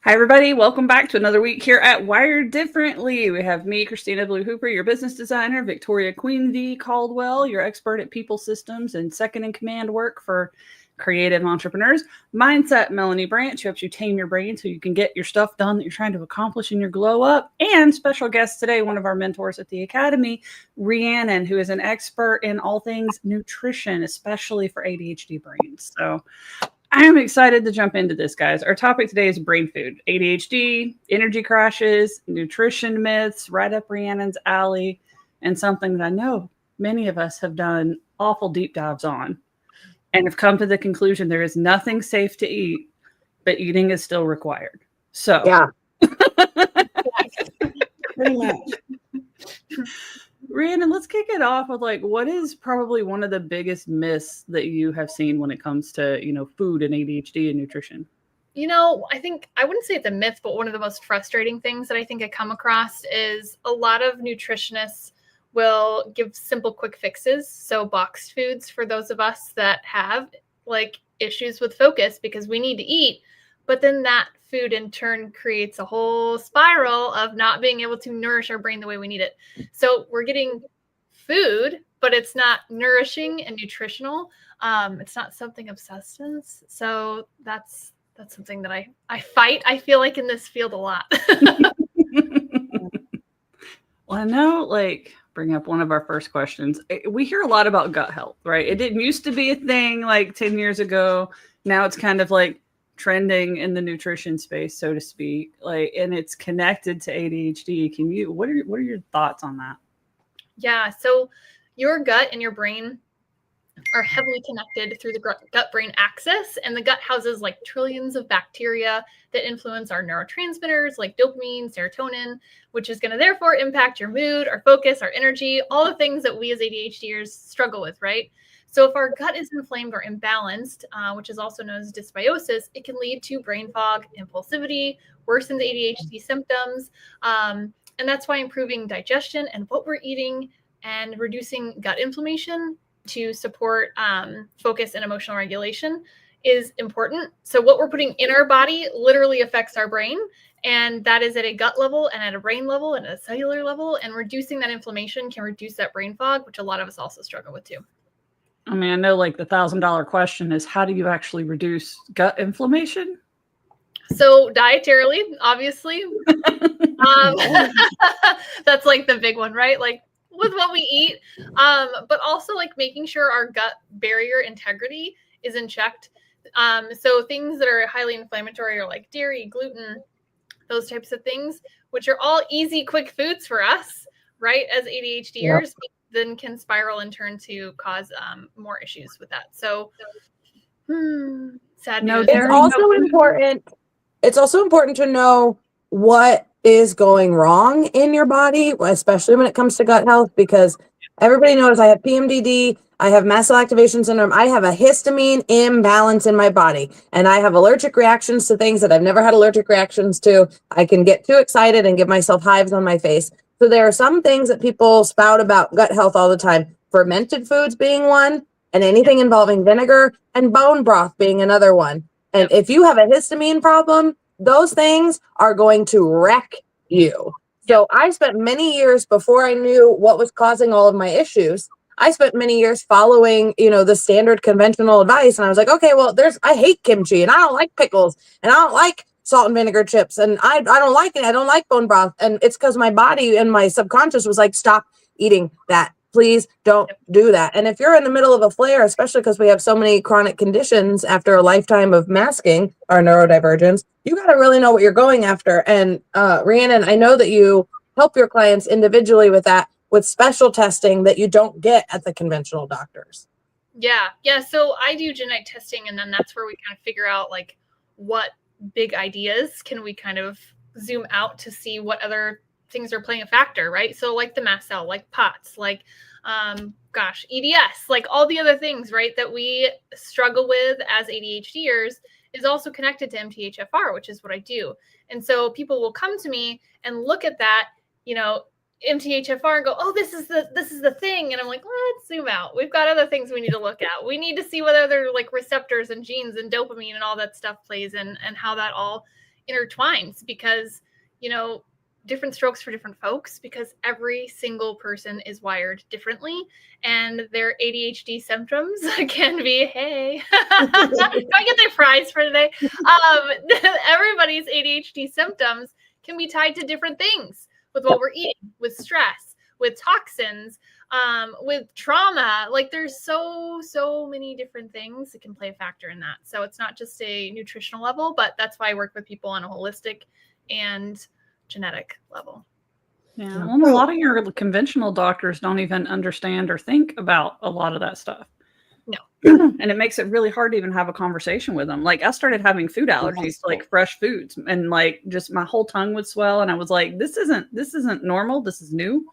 Hi, everybody. Welcome back to another week here at Wired Differently. We have me, Christina Blue Hooper, your business designer, Victoria Queen V. Caldwell, your expert at people systems and second in command work for creative entrepreneurs. Mindset, Melanie Branch, who helps you tame your brain so you can get your stuff done that you're trying to accomplish in your glow up. And special guest today, one of our mentors at the Academy, Rhiannon, who is an expert in all things nutrition, especially for ADHD brains. So I am excited to jump into this, guys. Our topic today is brain food, ADHD, energy crashes, nutrition myths, right up Rhiannon's alley, and something that I know many of us have done awful deep dives on and have come to the conclusion there is nothing safe to eat, but eating is still required. So, yeah, pretty much. Rhiannon, let's kick it off with what is probably one of the biggest myths that you have seen when it comes to, food and ADHD and nutrition? I think I wouldn't say it's a myth, but one of the most frustrating things that I think I come across is a lot of nutritionists will give simple, quick fixes. So boxed foods for those of us that have issues with focus because we need to eat, but then that food in turn creates a whole spiral of not being able to nourish our brain the way we need it. So we're getting food, but it's not nourishing and nutritional. It's not something of substance. So that's something that I fight, I feel like, in this field a lot. Well, I know, bring up one of our first questions. We hear a lot about gut health, right? It didn't used to be a thing 10 years ago. Now it's kind of trending in the nutrition space, so to speak, and it's connected to ADHD. What are your thoughts on that? Yeah. So your gut and your brain are heavily connected through the gut-brain axis, and the gut houses trillions of bacteria that influence our neurotransmitters like dopamine, serotonin, which is going to therefore impact your mood, our focus, our energy, all the things that we as ADHDers struggle with, right? So if our gut is inflamed or imbalanced, which is also known as dysbiosis, it can lead to brain fog, impulsivity, worsen the ADHD symptoms. And that's why improving digestion and what we're eating and reducing gut inflammation to support focus and emotional regulation is important. So what we're putting in our body literally affects our brain. And that is at a gut level and at a brain level and at a cellular level. And reducing that inflammation can reduce that brain fog, which a lot of us also struggle with too. I mean, I know the $1,000 question is, how do you actually reduce gut inflammation? So dietarily, obviously, that's the big one, right? With what we eat, but also making sure our gut barrier integrity is in check. So things that are highly inflammatory are dairy, gluten, those types of things, which are all easy, quick foods for us, right? As ADHDers. Yep. Then can spiral and turn to cause more issues with that. So sad news. It's also important to know what is going wrong in your body, especially when it comes to gut health, because everybody knows I have PMDD, I have mast cell activation syndrome, I have a histamine imbalance in my body, and I have allergic reactions to things that I've never had allergic reactions to. I can get too excited and give myself hives on my face. So there are some things that people spout about gut health all the time, fermented foods being one, and anything involving vinegar, and bone broth being another one. And if you have a histamine problem, those things are going to wreck you. So I spent many years before I knew what was causing all of my issues. I spent many years following, the standard conventional advice. And I was like, okay, well, I hate kimchi and I don't like pickles and I don't like salt and vinegar chips. And I don't like it. I don't like bone broth. And it's because my body and my subconscious was like, stop eating that. Please don't do that. And if you're in the middle of a flare, especially because we have so many chronic conditions after a lifetime of masking our neurodivergence, you got to really know what you're going after. And Rhiannon, I know that you help your clients individually with that, with special testing that you don't get at the conventional doctors. Yeah. So I do genetic testing, and then that's where we kind of figure out what big ideas can we kind of zoom out to see what other things are playing a factor, right? So the mast cell, POTS, EDS, all the other things, right, that we struggle with as ADHDers is also connected to MTHFR, which is what I do. And so people will come to me and look at that, MTHFR and go, oh, this is the thing. And I'm like, let's zoom out. We've got other things we need to look at. We need to see what other receptors and genes and dopamine and all that stuff plays in, and how that all intertwines because, you know, different strokes for different folks, because every single person is wired differently, and their ADHD symptoms can be, hey, do I get their fries for today? Everybody's ADHD symptoms can be tied to different things, with what we're eating, with stress, with toxins, with trauma. Like there's so many different things that can play a factor in that. So it's not just a nutritional level, but that's why I work with people on a holistic and genetic level. Yeah. Well, a lot of your conventional doctors don't even understand or think about a lot of that stuff. No. And it makes it really hard to even have a conversation with them. Like I started having food allergies to like fresh foods, and like just my whole tongue would swell, and I was like, this isn't normal. This is new.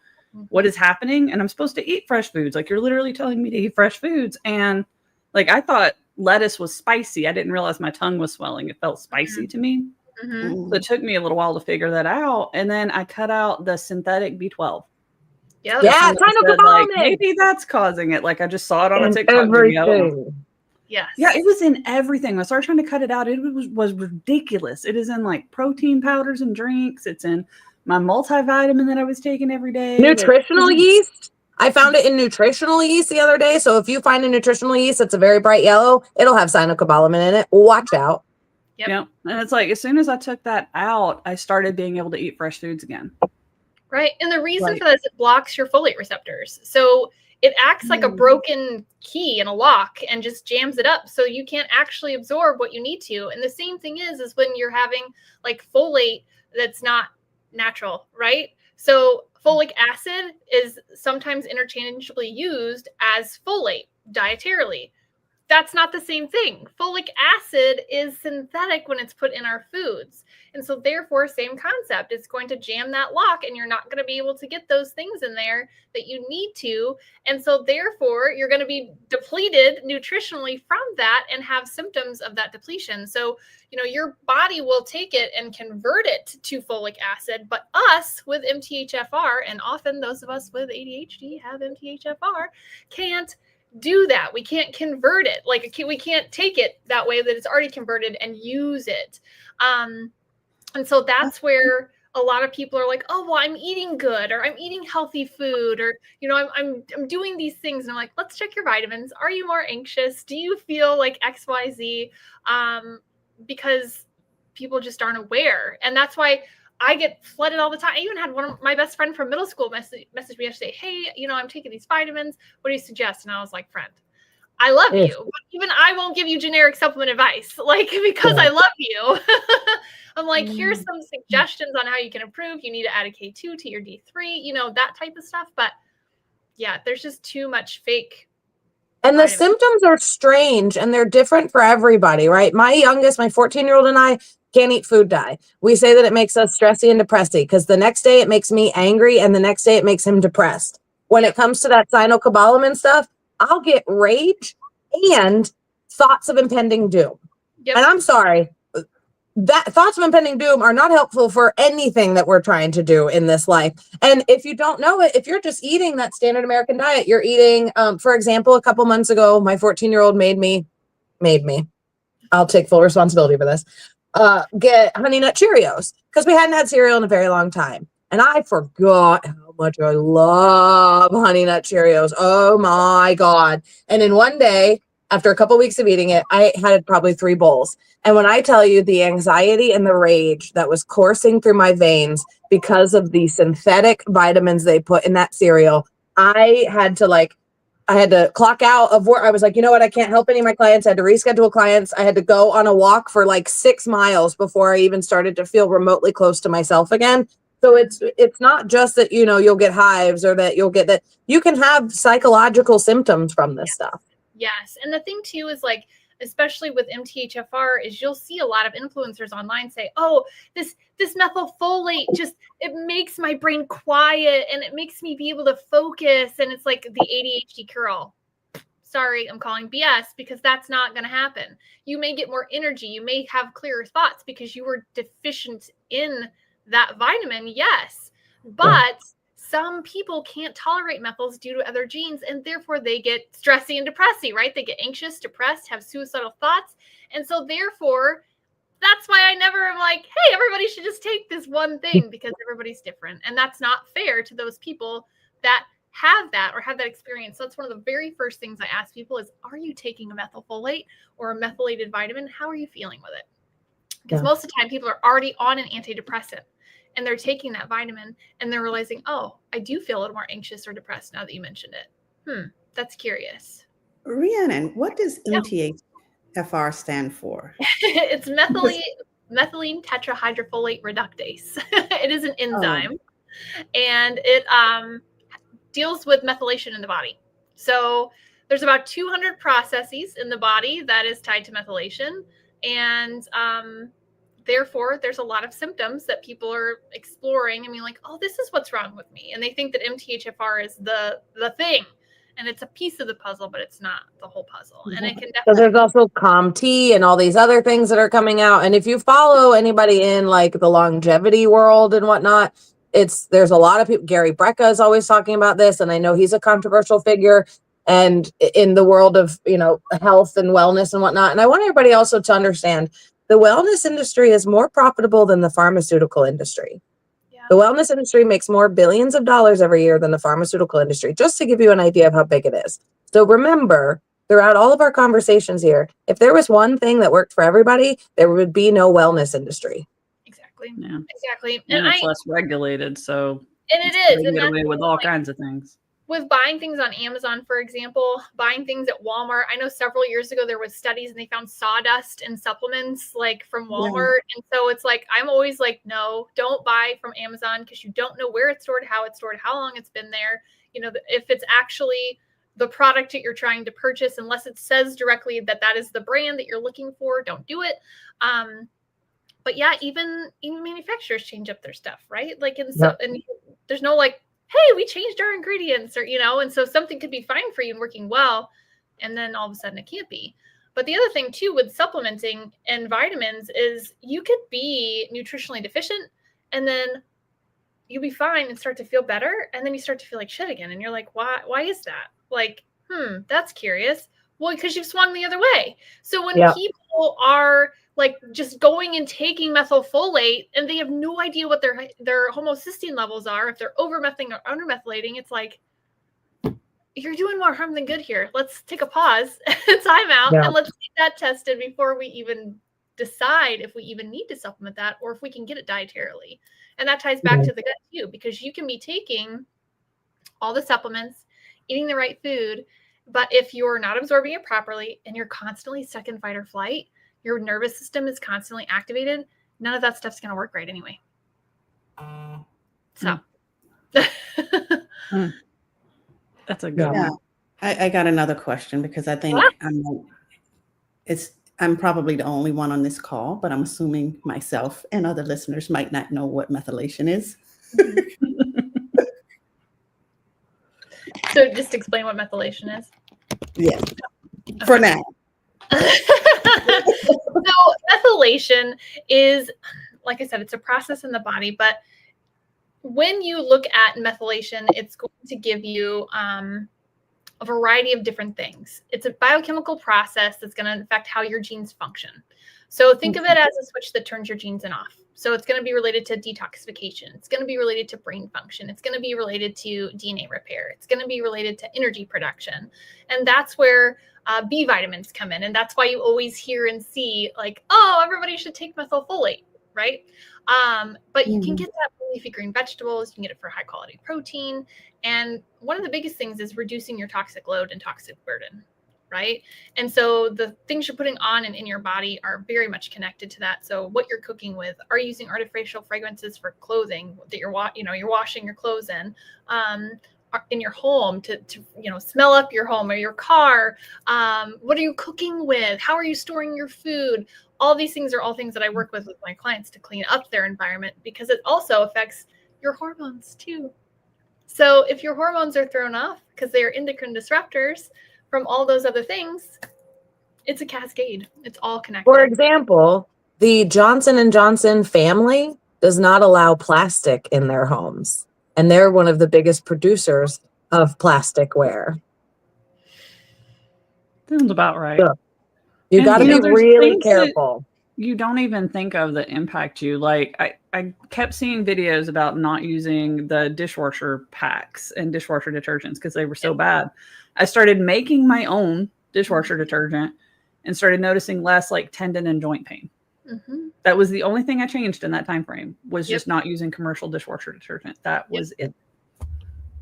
What is happening? And I'm supposed to eat fresh foods. Like you're literally telling me to eat fresh foods. And like I thought lettuce was spicy. I didn't realize my tongue was swelling. It felt spicy to me. So it took me a little while to figure that out. And then I cut out the synthetic B12. Yeah. Yeah, like, maybe that's causing it. Like I just saw it on a TikTok video. Yes. Yeah, it was in everything. I started trying to cut it out. It was ridiculous. It is in like protein powders and drinks. It's in my multivitamin that I was taking every day. Nutritional yeast. I found it in nutritional yeast the other day. So if you find a nutritional yeast that's a very bright yellow, it'll have cyanocobalamin in it. Watch out. Yep. And it's like, as soon as I took that out, I started being able to eat fresh foods again. Right. And the reason for that is it blocks your folate receptors. So it acts like a broken key in a lock and just jams it up. So you can't actually absorb what you need to. And the same thing is when you're having like folate that's not natural, right? So folic acid is sometimes interchangeably used as folate dietarily. That's not the same thing. Folic acid is synthetic when it's put in our foods. And so therefore, same concept. It's going to jam that lock and you're not going to be able to get those things in there that you need to. And so therefore, you're going to be depleted nutritionally from that and have symptoms of that depletion. So, you know, your body will take it and convert it to folic acid, but us with MTHFR, and often those of us with ADHD have MTHFR, can't do that. We can't convert it. Like we can't take it that way that it's already converted and use it. And so that's where a lot of people are like, oh, well, I'm eating good, or I'm eating healthy food, or, you know, I'm doing these things. And I'm like, let's check your vitamins. Are you more anxious? Do you feel like XYZ? Because people just aren't aware. And that's why I get flooded all the time. I even had one of my best friend from middle school message me yesterday. Hey, you know, I'm taking these vitamins. What do you suggest? And I was like, friend, I love you. But even I won't give you generic supplement advice, like, because I love you. I'm like, here's some suggestions on how you can improve. You need to add a K2 to your D3, you know, that type of stuff. But yeah, there's just too much fake. And the symptoms are strange and they're different for everybody, right? My youngest, my 14-year-old and I can't eat food dye. We say that it makes us stressy and depressed because the next day it makes me angry and the next day it makes him depressed. When it comes to that cyanocobalamin stuff, I'll get rage and thoughts of impending doom. And I'm sorry, that thoughts of impending doom are not helpful for anything that we're trying to do in this life. And if you don't know it, if you're just eating that standard American diet, you're eating, for example, a couple months ago, my 14-year-old made me, I'll take full responsibility for this, get Honey Nut Cheerios because we hadn't had cereal in a very long time. And I forgot how much I love Honey Nut Cheerios. Oh my God. And in one day, after a couple weeks of eating it, I had probably 3 bowls. And when I tell you the anxiety and the rage that was coursing through my veins because of the synthetic vitamins they put in that cereal, I had to clock out of work. I was like, you know what? I can't help any of my clients. I had to reschedule clients. I had to go on a walk for like 6 miles before I even started to feel remotely close to myself again. So it's not just that, you know, you'll get hives or that you'll get that. You can have psychological symptoms from this stuff. Yes. And the thing too is like, especially with MTHFR, is you'll see a lot of influencers online say, oh, this methylfolate just, it makes my brain quiet and it makes me be able to focus. And it's like the ADHD cure-all. Sorry, I'm calling BS because that's not going to happen. You may get more energy. You may have clearer thoughts because you were deficient in that vitamin. Yes. But some people can't tolerate methyls due to other genes, and therefore they get stressy and depressy, right? They get anxious, depressed, have suicidal thoughts. And so therefore, that's why I never am like, hey, everybody should just take this one thing because everybody's different. And that's not fair to those people that have that or have that experience. So that's one of the very first things I ask people is, are you taking a methylfolate or a methylated vitamin? How are you feeling with it? Because most of the time people are already on an antidepressant and they're taking that vitamin and they're realizing, oh, I do feel a little more anxious or depressed now that you mentioned it. That's curious. Rhiannon, what does MTHFR stand for? It's methylene tetrahydrofolate reductase. It is an enzyme, and it deals with methylation in the body. So there's about 200 processes in the body that is tied to methylation, and therefore there's a lot of symptoms that people are exploring and being like, oh, this is what's wrong with me, and they think that MTHFR is the thing. And it's a piece of the puzzle, but it's not the whole puzzle. And it can definitely. So there's also COMT and all these other things that are coming out. And if you follow anybody in like the longevity world and whatnot, there's a lot of people. Gary Brecka is always talking about this, and I know he's a controversial figure and in the world of health and wellness and whatnot. And I want everybody also to understand the wellness industry is more profitable than the pharmaceutical industry. The wellness industry makes more billions of dollars every year than the pharmaceutical industry, just to give you an idea of how big it is. So remember, throughout all of our conversations here, if there was one thing that worked for everybody, there would be no wellness industry. Exactly. Yeah. Exactly. And it's less regulated, so it is. You can get away with all kinds of things. With buying things on Amazon, for example, buying things at Walmart. I know several years ago there was studies and they found sawdust in supplements like from Walmart. And so it's like, I'm always like, no, don't buy from Amazon because you don't know where it's stored, how long it's been there. If it's actually the product that you're trying to purchase, unless it says directly that that is the brand that you're looking for, don't do it. But yeah, even manufacturers change up their stuff, right? Like, and there's no like, hey, we changed our ingredients or, and so something could be fine for you and working well. And then all of a sudden it can't be. But the other thing too, with supplementing and vitamins is you could be nutritionally deficient and then you'll be fine and start to feel better. And then you start to feel like shit again. And you're like, why is that? Like, that's curious. Well, because you've swung the other way. So when people are like just going and taking methylfolate and they have no idea what their homocysteine levels are, if they're overmethylating or undermethylating, it's like, you're doing more harm than good here. Let's take a pause and time out and let's get that tested before we even decide if we even need to supplement that or if we can get it dietarily. And that ties back to the gut too, because you can be taking all the supplements, eating the right food, but if you're not absorbing it properly and you're constantly stuck in fight or flight, your nervous system is constantly activated, none of that stuff's going to work right anyway. So. That's a good one. I got another question because I think I'm probably the only one on this call, but I'm assuming myself and other listeners might not know what methylation is. So just explain what methylation is. Yeah, for now. So methylation is, like I said, it's a process in the body, but when you look at methylation, it's going to give you a variety of different things. It's a biochemical process that's going to affect how your genes function. So think of it as a switch that turns your genes on off. So it's going to be related to detoxification. It's going to be related to brain function. It's going to be related to DNA repair. It's going to be related to energy production. And that's where B vitamins come in. And that's why you always hear and see like, oh, everybody should take methylfolate, right? But you can get that from leafy green vegetables. You can get it for high quality protein. And one of the biggest things is reducing your toxic load and toxic burden, right? And so the things you're putting on and in your body are very much connected to that. So what you're cooking with, are you using artificial fragrances for clothing that you're washing your clothes in your home to smell up your home or your car? What are you cooking with? How are you storing your food? All these things are all things that I work with my clients to clean up their environment, because it also affects your hormones too. So if your hormones are thrown off because they are endocrine disruptors from all those other things, it's a cascade. It's all connected. For example, the Johnson & Johnson family does not allow plastic in their homes. And they're one of the biggest producers of plasticware. Sounds about right. So you got to be really careful. you don't even think of the impact you like. I kept seeing videos about not using the dishwasher packs and dishwasher detergents because they were so bad. I started making my own dishwasher detergent and started noticing less like tendon and joint pain. That was the only thing I changed in that time frame, was just not using commercial dishwasher detergent. That was it.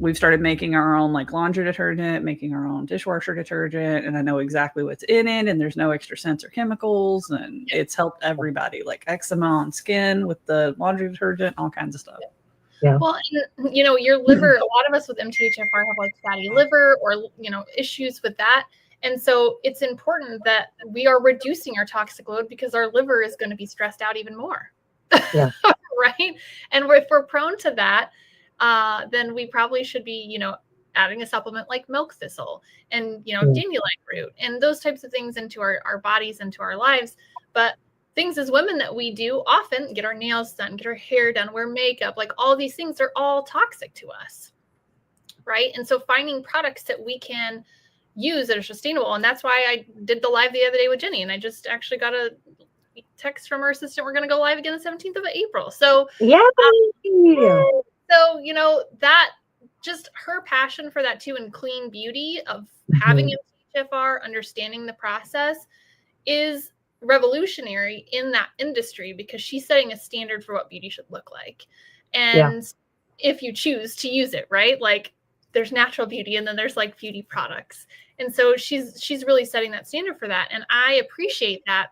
We've started making our own like laundry detergent, making our own dishwasher detergent, and I know exactly what's in it, and there's no extra scents or chemicals, and it's helped everybody, like eczema on skin with the laundry detergent, all kinds of stuff. Yeah. Well, and, you know, your liver, a lot of us with MTHFR have like fatty liver or, you know, issues with that. And so it's important that we are reducing our toxic load because our liver is going to be stressed out even more. Yeah. Right. And if we're prone to that, then we probably should be, you know, adding a supplement like milk thistle and, you know, dandelion root and those types of things into our bodies, into our lives. But things as women that we do often, get our nails done, get our hair done, wear makeup, like all these things are all toxic to us. Right. And so finding products that we can use that are sustainable. And that's why I did the live the other day with Jenny. And I just actually got a text from our assistant. We're going to go live again the 17th of April. So, so, you know, that just her passion for that too, and clean beauty of having MTHFR, understanding the process is revolutionary in that industry because she's setting a standard for what beauty should look like. And if you choose to use it, right? Like there's natural beauty and then there's like beauty products. And so she's really setting that standard for that. And I appreciate that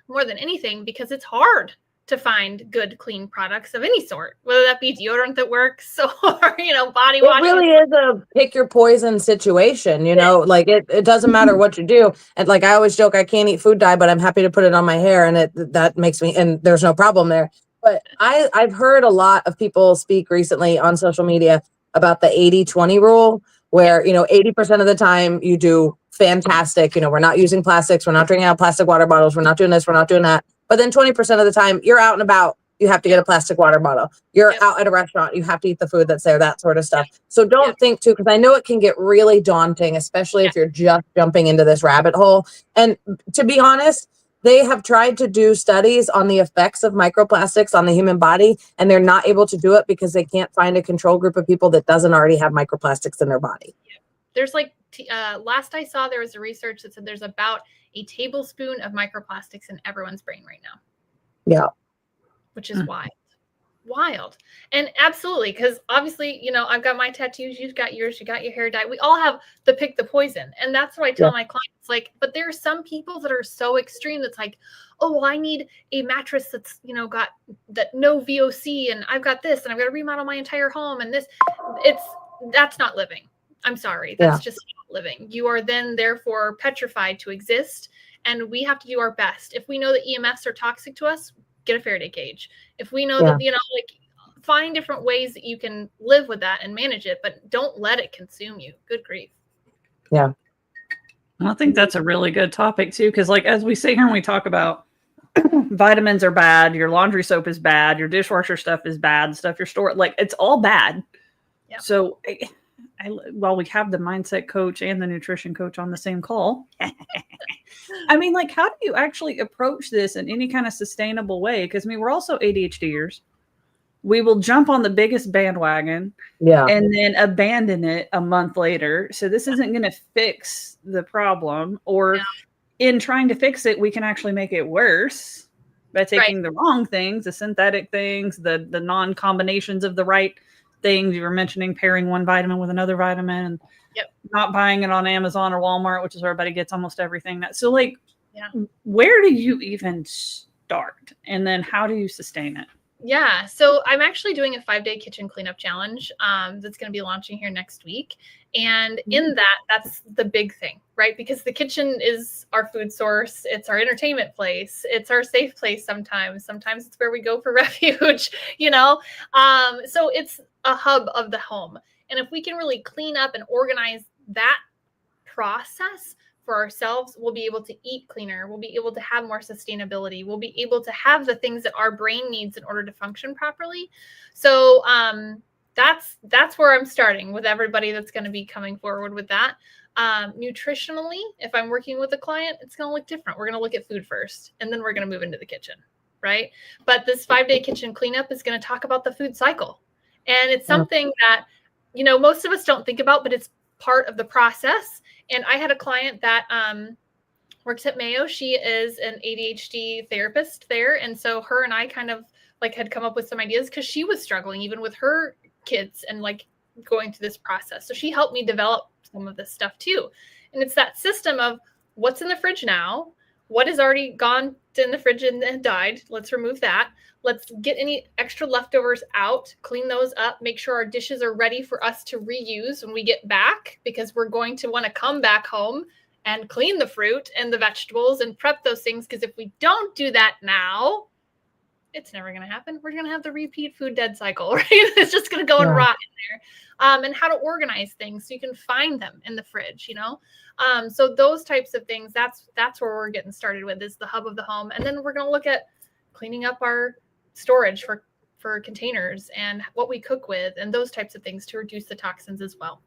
more than anything because it's hard to find good, clean products of any sort, whether that be deodorant that works or, you know, body wash. It really is a pick your poison situation, you know, like it doesn't matter what you do. And like, I always joke, I can't eat food dye, but I'm happy to put it on my hair. And that makes me, and there's no problem there. But I've heard a lot of people speak recently on social media about the 80-20 rule, where, you know, 80% of the time you do fantastic. You know, we're not using plastics. We're not drinking out of plastic water bottles. We're not doing this. We're not doing that. But then 20% of the time you're out and about, you have to get a plastic water bottle. You're out at a restaurant, you have to eat the food that's there, that sort of stuff. So don't think too, because I know it can get really daunting, especially if you're just jumping into this rabbit hole. And to be honest, they have tried to do studies on the effects of microplastics on the human body, and they're not able to do it because they can't find a control group of people that doesn't already have microplastics in their body. There's like, last I saw, there was a research that said there's about a tablespoon of microplastics in everyone's brain right now. Yeah. Which is wild. And absolutely, because obviously, you know, I've got my tattoos, you've got yours, you got your hair dyed. We all have the pick the poison. And that's what I tell my clients, like, but there are some people that are so extreme that's like, oh, well, I need a mattress that's, you know, got that no VOC, and I've got this, and I've got to remodel my entire home, and this, that's not living. I'm sorry. That's just not living. You are then therefore petrified to exist. And we have to do our best. If we know that EMFs are toxic to us, get a Faraday cage. If we know that, you know, like, find different ways that you can live with that and manage it, but don't let it consume you. Good grief. Yeah. I think that's a really good topic too. Cause like, as we sit here and we talk about vitamins are bad, your laundry soap is bad, your dishwasher stuff is bad, stuff you're storing, like it's all bad. Yeah. So while we have the mindset coach and the nutrition coach on the same call, I mean, like, how do you actually approach this in any kind of sustainable way? Because I mean, we're also ADHDers. We will jump on the biggest bandwagon and then abandon it a month later. So this isn't going to fix the problem, or in trying to fix it, we can actually make it worse by taking the wrong things, the synthetic things, the non-combinations of the right things. You were mentioning pairing one vitamin with another vitamin, and not buying it on Amazon or Walmart, which is where everybody gets almost everything. So like, where do you even start? And then how do you sustain it? Yeah. So I'm actually doing a 5-day kitchen cleanup challenge that's going to be launching here next week. And in that, that's the big thing, right? Because the kitchen is our food source. It's our entertainment place. It's our safe place sometimes. Sometimes it's where we go for refuge, you know? So it's a hub of the home. And if we can really clean up and organize that process for ourselves, we'll be able to eat cleaner. We'll be able to have more sustainability. We'll be able to have the things that our brain needs in order to function properly. So that's where I'm starting with everybody that's going to be coming forward with that. Nutritionally, if I'm working with a client, it's going to look different. We're going to look at food first, and then we're going to move into the kitchen, right? But this 5-day kitchen cleanup is going to talk about the food cycle. And it's something that, you know, most of us don't think about, but it's part of the process. And I had a client that works at Mayo. She is an ADHD therapist there. And so her and I kind of like had come up with some ideas because she was struggling even with her kids and like going through this process. So she helped me develop some of this stuff too. And it's that system of what's in the fridge now, what has already gone in the fridge and died. Let's remove that. Let's get any extra leftovers out, clean those up, make sure our dishes are ready for us to reuse when we get back, because we're going to want to come back home and clean the fruit and the vegetables and prep those things. Because if we don't do that now, it's never going to happen. We're going to have the repeat food dead cycle, right? It's just going to go and rot in there. And how to organize things so you can find them in the fridge, you know? So those types of things, that's where we're getting started with, is the hub of the home. And then we're going to look at cleaning up our storage for containers and what we cook with and those types of things to reduce the toxins as well.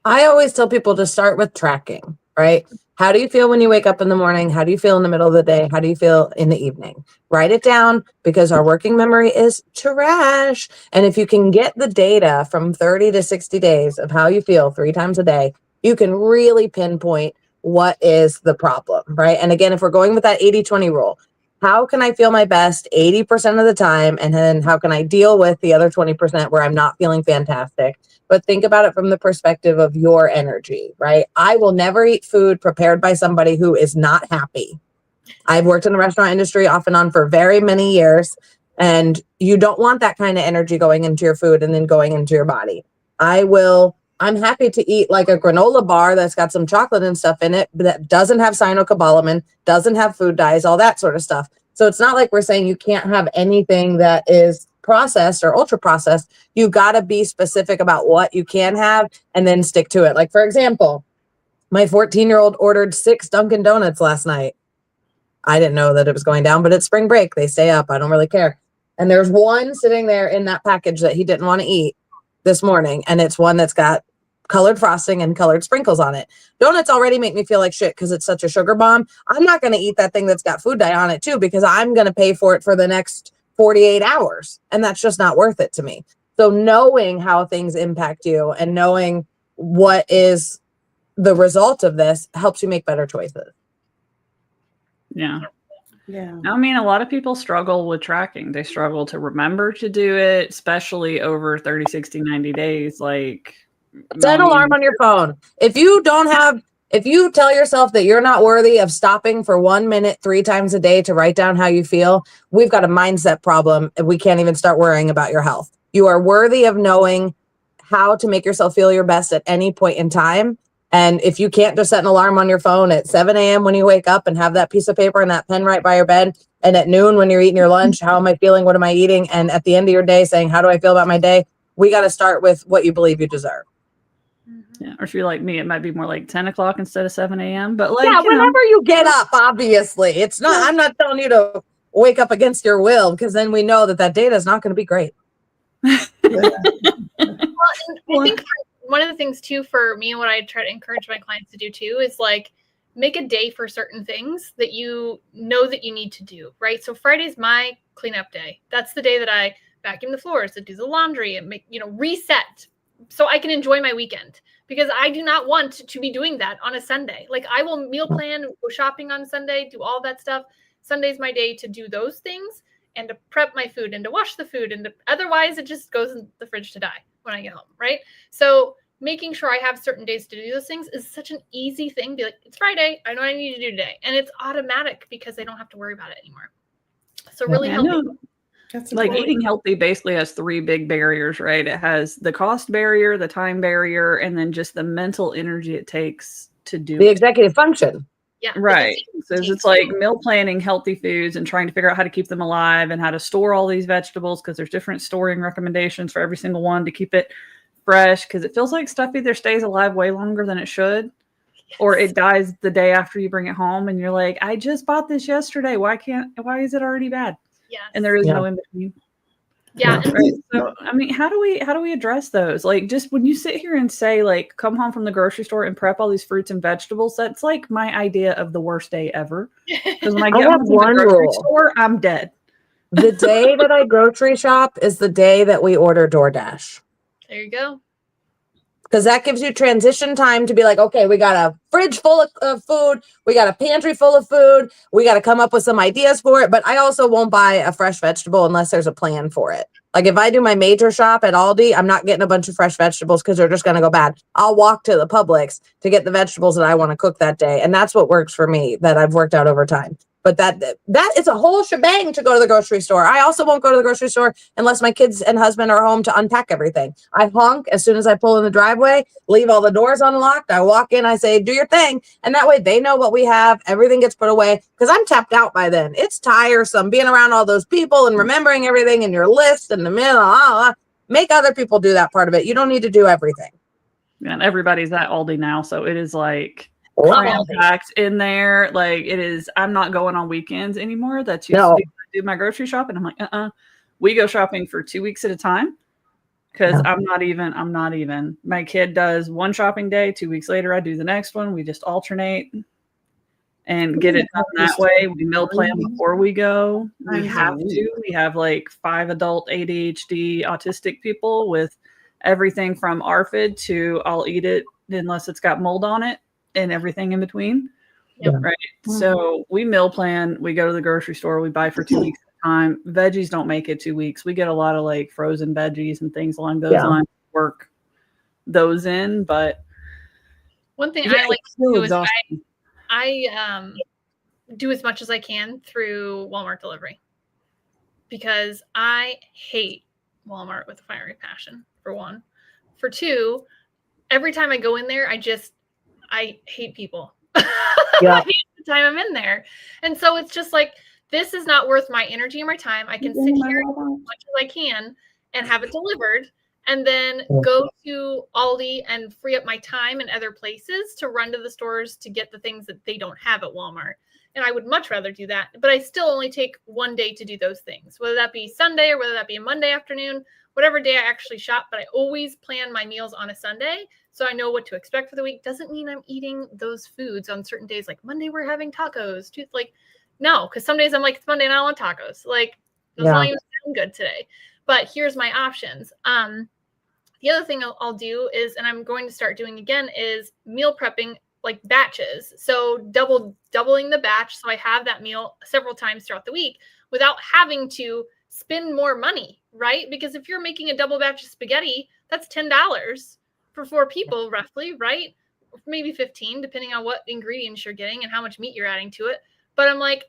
I always tell people to start with tracking, right? How do you feel when you wake up in the morning? How do you feel in the middle of the day? How do you feel in the evening? Write it down, because our working memory is trash. And if you can get the data from 30 to 60 days of how you feel 3 times a day, you can really pinpoint what is the problem, right? And again, if we're going with that 80-20 rule, how can I feel my best 80% of the time? And then how can I deal with the other 20% where I'm not feeling fantastic? But think about it from the perspective of your energy, right? I will never eat food prepared by somebody who is not happy. I've worked in the restaurant industry off and on for very many years, and you don't want that kind of energy going into your food and then going into your body. I'm happy to eat like a granola bar that's got some chocolate and stuff in it, but that doesn't have cyanocobalamin, doesn't have food dyes, all that sort of stuff. So it's not like we're saying you can't have anything that is processed or ultra processed. You got to be specific about what you can have and then stick to it. Like, for example, my 14-year-old ordered 6 Dunkin' Donuts last night. I didn't know that it was going down, but it's spring break. They stay up. I don't really care. And there's one sitting there in that package that he didn't want to eat this morning. And it's one that's got colored frosting and colored sprinkles on it. Donuts already make me feel like shit because it's such a sugar bomb. I'm not going to eat that thing that's got food dye on it too, because I'm going to pay for it for the next 48 hours. And that's just not worth it to me. So knowing how things impact you and knowing what is the result of this helps you make better choices. Yeah. Yeah. I mean, a lot of people struggle with tracking. They struggle to remember to do it, especially over 30, 60, 90 days. Like, set an alarm on your phone. If you tell yourself that you're not worthy of stopping for 1 minute 3 times a day to write down how you feel, we've got a mindset problem and we can't even start worrying about your health. You are worthy of knowing how to make yourself feel your best at any point in time. And if you can't just set an alarm on your phone at 7 a.m. when you wake up and have that piece of paper and that pen right by your bed, and at noon when you're eating your lunch, how am I feeling? What am I eating? And at the end of your day saying, how do I feel about my day? We got to start with what you believe you deserve. Yeah, or if you're like me, it might be more like 10 o'clock instead of 7 a.m. But like, yeah, whenever you get up, obviously. It's not, I'm not telling you to wake up against your will, because then we know that data is not going to be great. Well, I think one of the things too for me, and what I try to encourage my clients to do too, is like make a day for certain things that you know that you need to do, right? So Friday's my cleanup day. That's the day that I vacuum the floors, that do the laundry, and make, reset so I can enjoy my weekend, because I do not want to be doing that on a Sunday. Like, I will meal plan, go shopping on Sunday, do all that stuff. Sunday's my day to do those things and to prep my food and to wash the food, and otherwise it just goes in the fridge to die when I get home, right? So making sure I have certain days to do those things is such an easy thing. Be like, it's Friday, I know what I need to do today. And it's automatic because I don't have to worry about it anymore. So really helping. Like, eating healthy basically has 3 big barriers, right? It has the cost barrier, the time barrier, and then just the mental energy it takes to do the executive function. Yeah. Right. So it's like meal planning healthy foods and trying to figure out how to keep them alive and how to store all these vegetables, because there's different storing recommendations for every single one to keep it fresh, because it feels like stuff either stays alive way longer than it should, or it dies the day after you bring it home and you're like, I just bought this yesterday. Why is it already bad? Yes. And there is no in between. Yeah. Yeah. Right. So, I mean, how do we address those? Like, just when you sit here and say, like, come home from the grocery store and prep all these fruits and vegetables, that's like my idea of the worst day ever. Because when I get have home from the one grocery rule. store, I'm dead. The day that I grocery shop is the day that we order DoorDash. There you go. Because that gives you transition time to be like, okay, we got a fridge full of food. We got a pantry full of food. We got to come up with some ideas for it. But I also won't buy a fresh vegetable unless there's a plan for it. Like if I do my major shop at Aldi, I'm not getting a bunch of fresh vegetables because they're just going to go bad. I'll walk to the Publix to get the vegetables that I want to cook that day. And that's what works for me, that I've worked out over time. But that is a whole shebang to go to the grocery store. I also won't go to the grocery store unless my kids and husband are home to unpack everything. I honk as soon as I pull in the driveway, leave all the doors unlocked. I walk in, I say, do your thing. And that way they know what we have. Everything gets put away because I'm tapped out by then. It's tiresome being around all those people and remembering everything in your list and the middle. Make other people do that part of it. You don't need to do everything. And everybody's at Aldi now. So it is like Love cram-packed in there. Like it is, I'm not going on weekends anymore. That's used No. to be when I do my grocery shopping. I'm like, we go shopping for 2 weeks at a time. Because Yeah. I'm not even. My kid does one shopping day. 2 weeks later, I do the next one. We just alternate and get it done that way. We meal plan before we go. We have to. We have like 5 adult ADHD autistic people with everything from ARFID to I'll eat it unless it's got mold on it and everything in between. Yep. Right. So we meal plan. We go to the grocery store. We buy for 2 weeks at a time. Veggies don't make it 2 weeks. We get a lot of like frozen veggies and things along those lines. Work those in, but one thing yeah, I like it's to so do is exhausting. I do as much as I can through Walmart delivery because I hate Walmart with a fiery passion, for one. For two, every time I go in there, I hate people. Yeah. I hate the time I'm in there. And so it's just like, this is not worth my energy or my time. I can sit here as much as I can and have it delivered and then go to Aldi and free up my time in other places to run to the stores to get the things that they don't have at Walmart. And I would much rather do that. But I still only take one day to do those things, whether that be Sunday or whether that be a Monday afternoon, whatever day I actually shop. But I always plan my meals on a Sunday so I know what to expect for the week. Doesn't mean I'm eating those foods on certain days. Like Monday, we're having tacos. Like, no, because some days I'm like, it's Monday and I don't want tacos. Like, those don't even sound good today. But here's my options. The other thing I'll do is, and I'm going to start doing again, is meal prepping like batches. So doubling the batch. So I have that meal several times throughout the week without having to spend more money, right? Because if you're making a double batch of spaghetti, that's $10 for 4 people roughly, right? Maybe 15, depending on what ingredients you're getting and how much meat you're adding to it. But I'm like,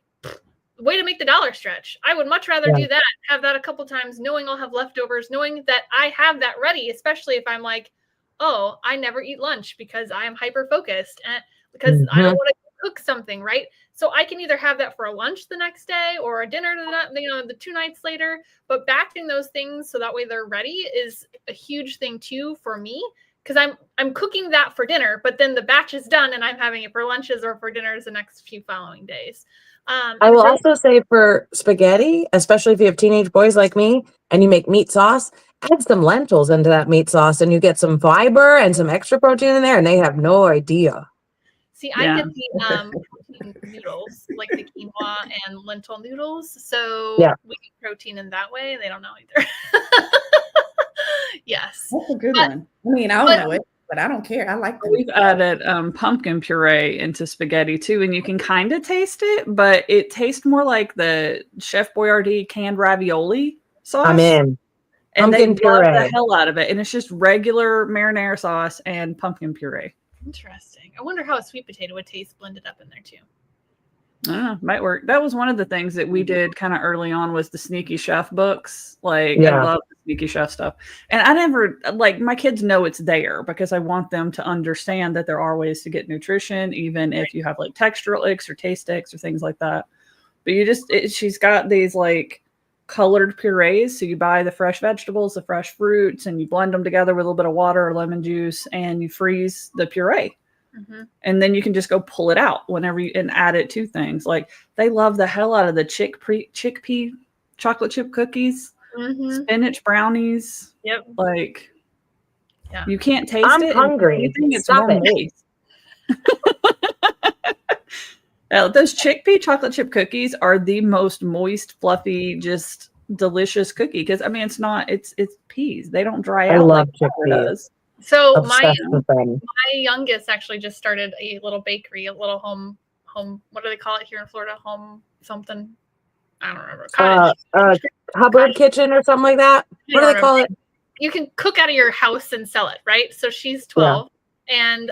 way to make the dollar stretch. I would much rather do that, have that a couple times, knowing I'll have leftovers, knowing that I have that ready, especially if I'm like, oh, I never eat lunch because I am hyper focused and because I don't want to cook something, right? So I can either have that for a lunch the next day or a dinner the 2 nights later, but batching those things so that way they're ready is a huge thing too for me. Because I'm cooking that for dinner, but then the batch is done and I'm having it for lunches or for dinners the next few following days. I will also say for spaghetti, especially if you have teenage boys like me and you make meat sauce, add some lentils into that meat sauce and you get some fiber and some extra protein in there and they have no idea. See, I get the protein noodles, like the quinoa and lentil noodles. So we get protein in that way. They don't know either. Yes. That's a good one. I mean, I don't know it, but I don't care. I like them. We've added pumpkin puree into spaghetti too, and you can kind of taste it, but it tastes more like the Chef Boyardee canned ravioli sauce. I'm in. And Pumpkin they love puree. the hell out of it. And it's just regular marinara sauce and pumpkin puree. Interesting. I wonder how a sweet potato would taste blended up in there too. I don't know, might work. That was one of the things that we did kind of early on was the Sneaky Chef books. Like I love the Sneaky Chef stuff. And I never, like, my kids know it's there because I want them to understand that there are ways to get nutrition, even if you have like textural icks or taste icks or things like that. But you just, she's got these like colored purees. So you buy the fresh vegetables, the fresh fruits, and you blend them together with a little bit of water or lemon juice and you freeze the puree. Mm-hmm. And then you can just go pull it out whenever you and add it to things. Like they love the hell out of the chickpea chocolate chip cookies. spinach brownies. Yep. Like, Yeah. you can't taste I'm it. hungry. If anything, it's Stop more it. moist. Those chickpea chocolate chip cookies are the most moist, fluffy, just delicious cookie. Because I mean, it's peas. They don't dry I out love like flour chickpeas. does. So Obsessed with them. my youngest actually just started a little bakery, a little home. What do they call it here in Florida? Home something. I don't remember. Cottage. Hubbard kitchen or something like that. What do they call it? You can cook out of your house and sell it, right? So she's 12 and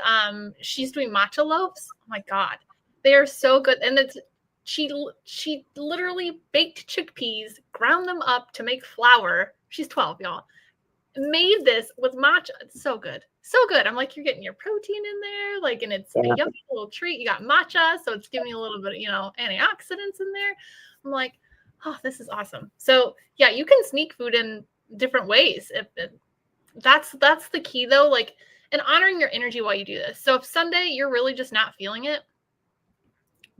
she's doing matcha loaves. Oh my God. They are so good. And she literally baked chickpeas, ground them up to make flour. She's 12, y'all. Made this with matcha. It's so good. So good. I'm like, you're getting your protein in there, like, and it's a yummy little treat. You got matcha, so it's giving you a little bit of, antioxidants in there. I'm like, oh, this is awesome. So yeah, you can sneak food in different ways. That's the key though, like, and honoring your energy while you do this. So if Sunday you're really just not feeling it,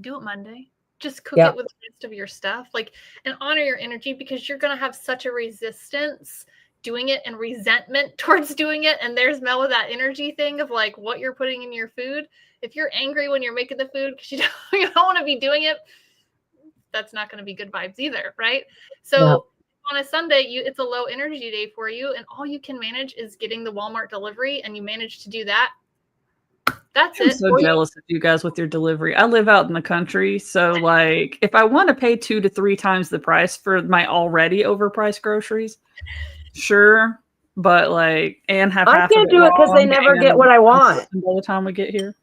do it Monday. Just cook it with the rest of your stuff, like, and honor your energy, because you're going to have such a resistance doing it and resentment towards doing it. And there's Mel with that energy thing of like what you're putting in your food. If you're angry when you're making the food because you don't want to be doing it, that's not going to be good vibes either, right? So on a Sunday, it's a low energy day for you, and all you can manage is getting the Walmart delivery, and you manage to do that. That's I'm so jealous of you guys with your delivery. I live out in the country, so like if I want to pay 2 to 3 times the price for my already overpriced groceries, sure, but like, and have I half can't of it do it because they never get what I want. by the time we get here.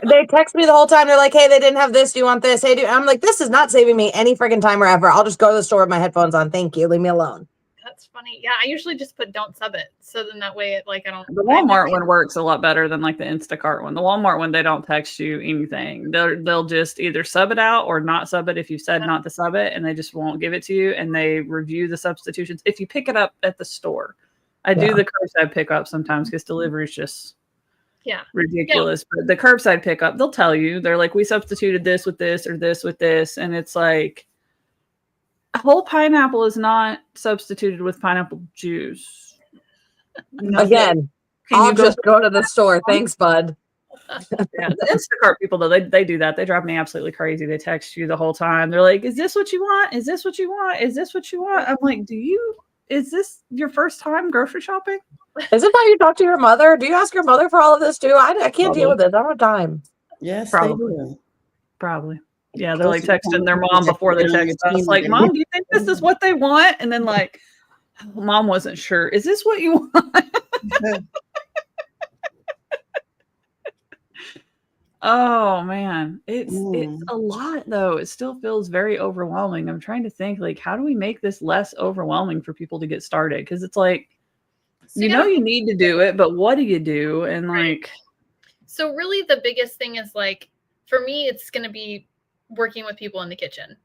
They text me the whole time. They're like, hey, they didn't have this. Do you want this? Hey, I'm like, this is not saving me any freaking time or ever. I'll just go to the store with my headphones on. Thank you. Leave me alone. That's funny. Yeah, I usually just put don't sub it. So then that way I don't. The Walmart one works a lot better than like the Instacart one. The Walmart one, they don't text you anything. They'll just either sub it out or not sub it if you said not to sub it, and they just won't give it to you, and they review the substitutions. If you pick it up at the store, I do the curbside pickup sometimes because delivery is just ridiculous. But the curbside pickup, they'll tell you, they're like, we substituted this with this or this with this, and it's like, a whole pineapple is not substituted with pineapple juice. Again, I'll just go to the store. Thanks, bud. The Instacart people, though, they do that. They drive me absolutely crazy. They text you the whole time. They're like, is this what you want? Is this what you want? Is this what you want? I'm like, is this your first time grocery shopping? Is it how you talk to your mother? Do you ask your mother for all of this too? I can't deal with this. I don't have time. Yes, probably. Yeah, they're like texting their mom before they text us. Like, Mom, do you think this is what they want? And then like, Mom wasn't sure. Is this what you want? Oh man, it's a lot though. It still feels very overwhelming. I'm trying to think, like, how do we make this less overwhelming for people to get started? Because it's like, you need to do it, but what do you do? And like, so really the biggest thing is like, for me, it's going to be working with people in the kitchen,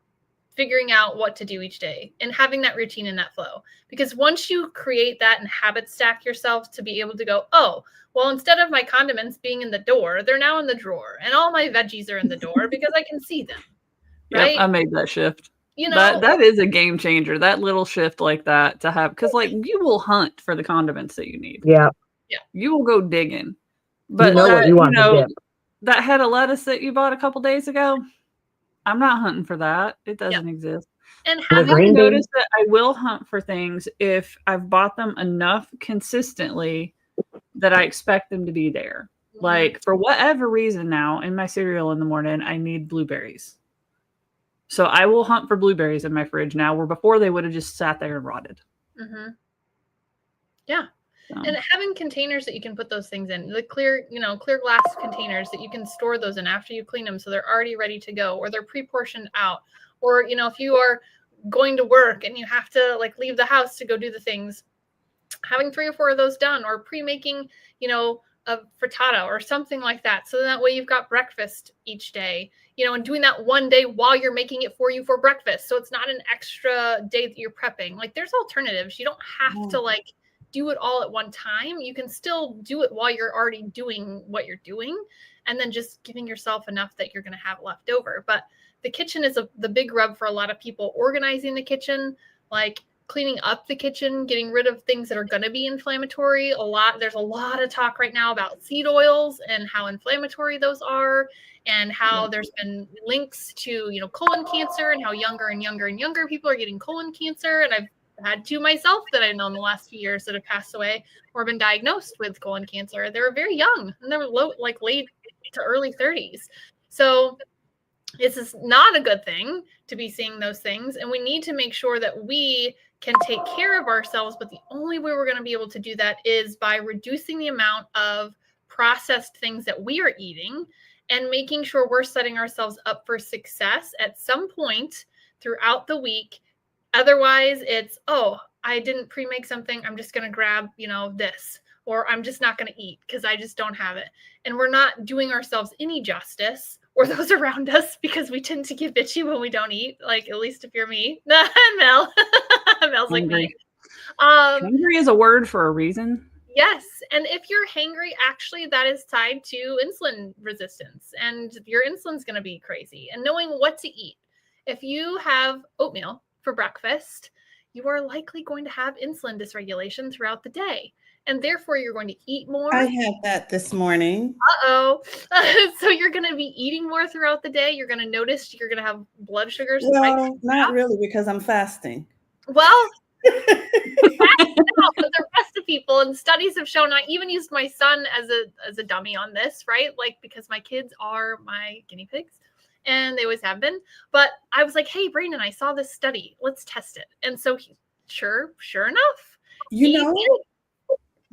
figuring out what to do each day and having that routine and that flow. Because once you create that and habit stack yourself to be able to go, oh, well, instead of my condiments being in the door, they're now in the drawer, and all my veggies are in the door because I can see them. Right? Yep, I made that shift. That is a game changer. That little shift like that to have, because like you will hunt for the condiments that you need. Yeah. You will go digging. But you know what you want to dip. That head of lettuce that you bought a couple days ago, I'm not hunting for that. It doesn't exist. And I've noticed that I will hunt for things if I've bought them enough consistently that I expect them to be there. Like, for whatever reason now, in my cereal in the morning, I need blueberries. So I will hunt for blueberries in my fridge now, where before they would have just sat there and rotted. Yeah. And having containers that you can put those things in, the clear glass containers that you can store those in after you clean them, so they're already ready to go, or they're pre-portioned out. Or, if you are going to work and you have to like leave the house to go do the things, having 3 or 4 of those done, or pre-making, a frittata or something like that. So that way you've got breakfast each day, and doing that one day while you're making it for you for breakfast. So it's not an extra day that you're prepping. Like, there's alternatives. You don't have to like do it all at one time. You can still do it while you're already doing what you're doing, and then just giving yourself enough that you're going to have left over. But the kitchen is the big rub for a lot of people. Organizing the kitchen, like cleaning up the kitchen, getting rid of things that are going to be inflammatory. There's a lot of talk right now about seed oils and how inflammatory those are, and how there's been links to, you know, colon cancer, and how younger and younger and younger people are getting colon cancer. And I've had two myself that I know in the last few years that have passed away or been diagnosed with colon cancer. They were very young, and they were late to early 30s. So this is not a good thing to be seeing those things. And we need to make sure that we can take care of ourselves. But the only way we're going to be able to do that is by reducing the amount of processed things that we are eating and making sure we're setting ourselves up for success at some point throughout the week. Otherwise, it's, oh, I didn't pre-make something, I'm just going to grab, you know, this, or I'm just not going to eat because I just don't have it. And we're not doing ourselves any justice, or those around us, because we tend to get bitchy when we don't eat. Like, at least if you're me. Mel. Mel's like me. Hungry is a word for a reason. Yes. And if you're hangry, actually, that is tied to insulin resistance, and your insulin's going to be crazy. And knowing what to eat. If you have oatmeal for breakfast, you are likely going to have insulin dysregulation throughout the day. And therefore, you're going to eat more. I had that this morning. Uh-oh. So you're going to be eating more throughout the day. You're going to notice you're going to have blood sugars. Well, not really, because I'm fasting. Well, but the rest of people, and studies have shown, I even used my son as a dummy on this, right? Like, because my kids are my guinea pigs. And they always have been. But I was like, hey, Brandon, I saw this study. Let's test it. And so sure enough.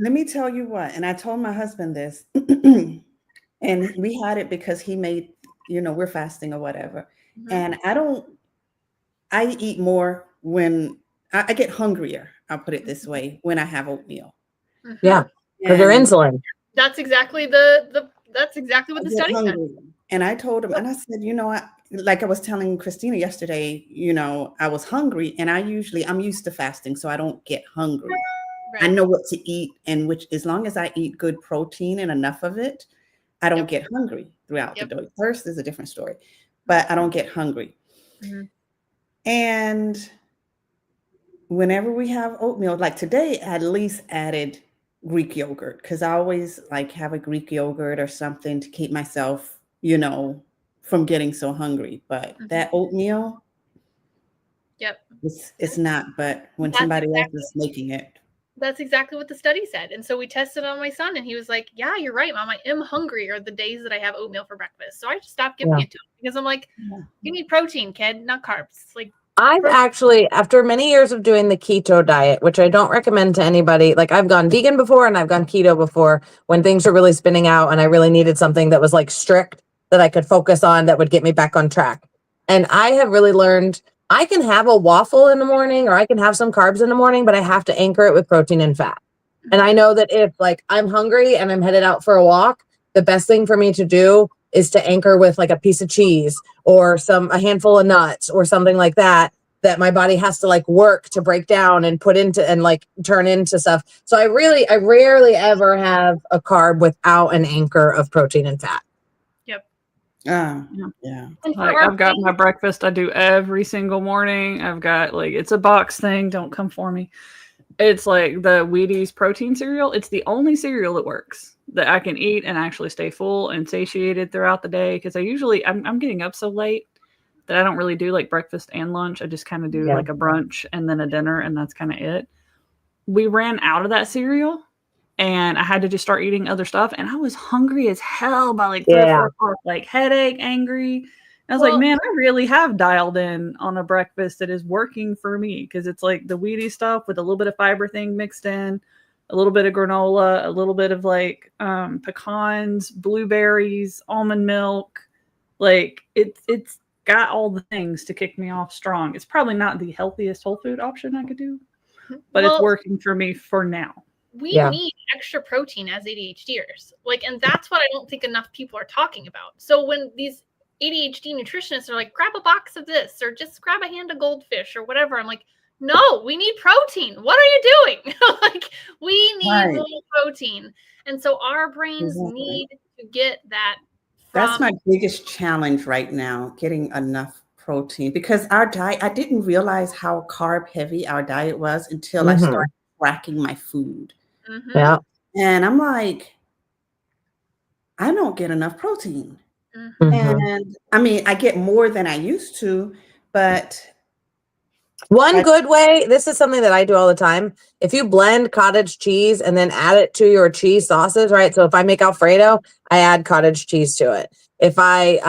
Let me tell you what. And I told my husband this. And we had it because he made, you know, we're fasting or whatever. Mm-hmm. And I eat more when I get hungrier. I'll put it this way, when I have oatmeal. Mm-hmm. Yeah. Because your insulin. That's exactly what the study said. And I told him, and I said, you know, like I was telling Christina yesterday, you know, I was hungry, and I'm used to fasting, so I don't get hungry. Right. I know what to eat, and as long as I eat good protein and enough of it, I don't get hungry throughout the day. Thirst is a different story, but I don't get hungry. Mm-hmm. And whenever we have oatmeal, like today, I at least added Greek yogurt, because I always like have a Greek yogurt or something to keep myself, you know, from getting so hungry. But that oatmeal, it's not. But when somebody else is making it, that's exactly what the study said. And so we tested on my son, and he was like, yeah, you're right, Mom. I am hungry are the days that I have oatmeal for breakfast. So I just stopped giving it to him, because I'm like, you need protein, kid, not carbs. Like, I've actually, after many years of doing the keto diet, which I don't recommend to anybody, like I've gone vegan before and I've gone keto before when things are really spinning out and I really needed something that was like strict that I could focus on that would get me back on track. And I have really learned I can have a waffle in the morning, or I can have some carbs in the morning, but I have to anchor it with protein and fat. And I know that if like I'm hungry and I'm headed out for a walk, the best thing for me to do is to anchor with like a piece of cheese or a handful of nuts or something like that my body has to like work to break down and put into and like turn into stuff. So I rarely ever have a carb without an anchor of protein and fat. Yep. Yeah. Like I've got my breakfast I do every single morning. I've got like, it's a box thing. Don't come for me. It's like the Wheaties protein cereal. It's the only cereal that works that I can eat and actually stay full and satiated throughout the day. Because I'm getting up so late that I don't really do like breakfast and lunch. I just kind of do like a brunch and then a dinner, and that's kind of it. We ran out of that cereal, and I had to just start eating other stuff. And I was hungry as hell by like 3 or 4 o'clock, like headache, angry. And I was like, man, I really have dialed in on a breakfast that is working for me, because it's like the Wheaties stuff with a little bit of fiber thing mixed in, a little bit of granola, a little bit of like pecans, blueberries, almond milk. Like it's got all the things to kick me off strong. It's probably not the healthiest whole food option I could do, but it's working for me for now. We need extra protein as ADHDers. Like, and that's what I don't think enough people are talking about. So when these ADHD nutritionists are like, grab a box of this, or just grab a hand of goldfish or whatever, I'm like, no, we need protein. What are you doing? Like, we need more protein. And so our brains need to get that. That's my biggest challenge right now, getting enough protein because our diet, I didn't realize how carb heavy our diet was until I started tracking my food. Yeah. And I'm like, I don't get enough protein. And I mean, I get more than I used to, but one good way, this is something that I do all the time. If you blend cottage cheese and then add it to your cheese sauces, right? So if I make Alfredo, I add cottage cheese to it. If I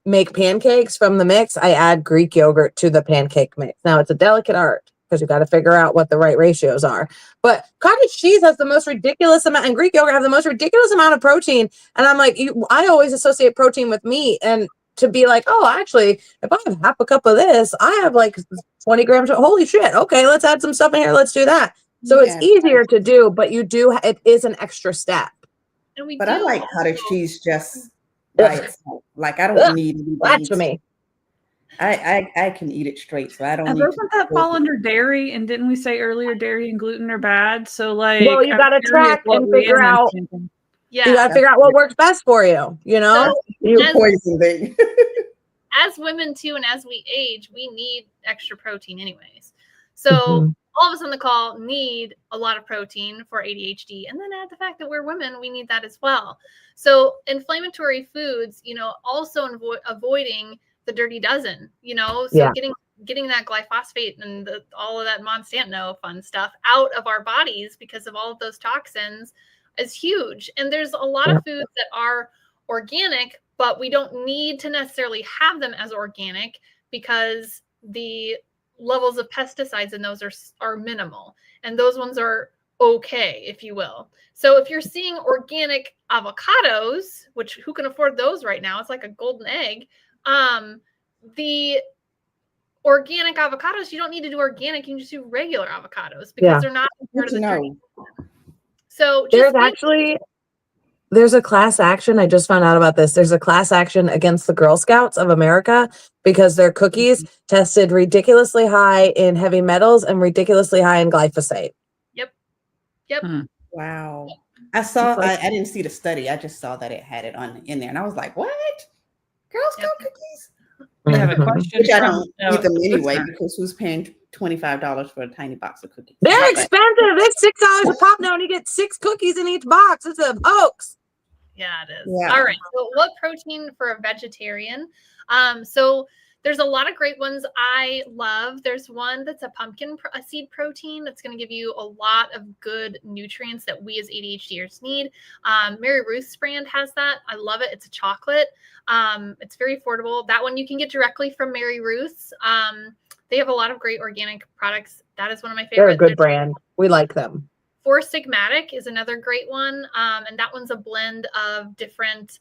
make pancakes from the mix, I add Greek yogurt to the pancake mix. Now it's a delicate art because you got to figure out what the right ratios are. But cottage cheese has the most ridiculous amount, and Greek yogurt have the most ridiculous amount of protein. And I'm like, I always associate protein with meat, and to be like, oh, actually, if I have half a cup of this, I have like 20 grams. Holy shit. Okay, let's add some stuff in here. Let's do that. So it's easier to do, but it is an extra step. But I like cottage cheese just by itself. Like I don't need anything. Blasphemy. I can eat it straight, so I don't need doesn't that fall under dairy? And didn't we say earlier dairy and gluten are bad? So like, well, you got to track and figure out. Yeah, you got to figure out what works best for you. You know, poison thing. As women too, and as we age, we need extra protein anyways. So all of us on the call need a lot of protein for ADHD, and then add the fact that we're women, we need that as well. So inflammatory foods, also avoiding the dirty dozen, so getting that glyphosate and all of that Monsanto fun stuff out of our bodies because of all of those toxins is huge. And there's a lot of foods that are organic, but we don't need to necessarily have them as organic because the levels of pesticides in those are minimal. And those ones are okay, if you will. So if you're seeing organic avocados, which who can afford those right now? It's like a golden egg. The organic avocados, you don't need to do organic. You can just do regular avocados because they're not part of the dirty. So there's a class action. I just found out about this. There's a class action against the Girl Scouts of America because their cookies tested ridiculously high in heavy metals and ridiculously high in glyphosate. Yep. Wow. I didn't see the study. I just saw that it had it in there. And I was like, what? Girl Scout cookies? I have a question. Which I don't eat them anyway because who's paying $25 for a tiny box of cookies? They're expensive. It's $6 a pop now, and you get 6 cookies in each box. It's a hoax. Yeah, it is. Yeah. All right. So what protein for a vegetarian? So there's a lot of great ones I love. There's one that's a pumpkin seed protein that's going to give you a lot of good nutrients that we as ADHDers need. Mary Ruth's brand has that. I love it. It's a chocolate. It's very affordable. That one you can get directly from Mary Ruth's. They have a lot of great organic products. That is one of my favorites. They're a good brand. We like them. Four Sigmatic is another great one. And that one's a blend of different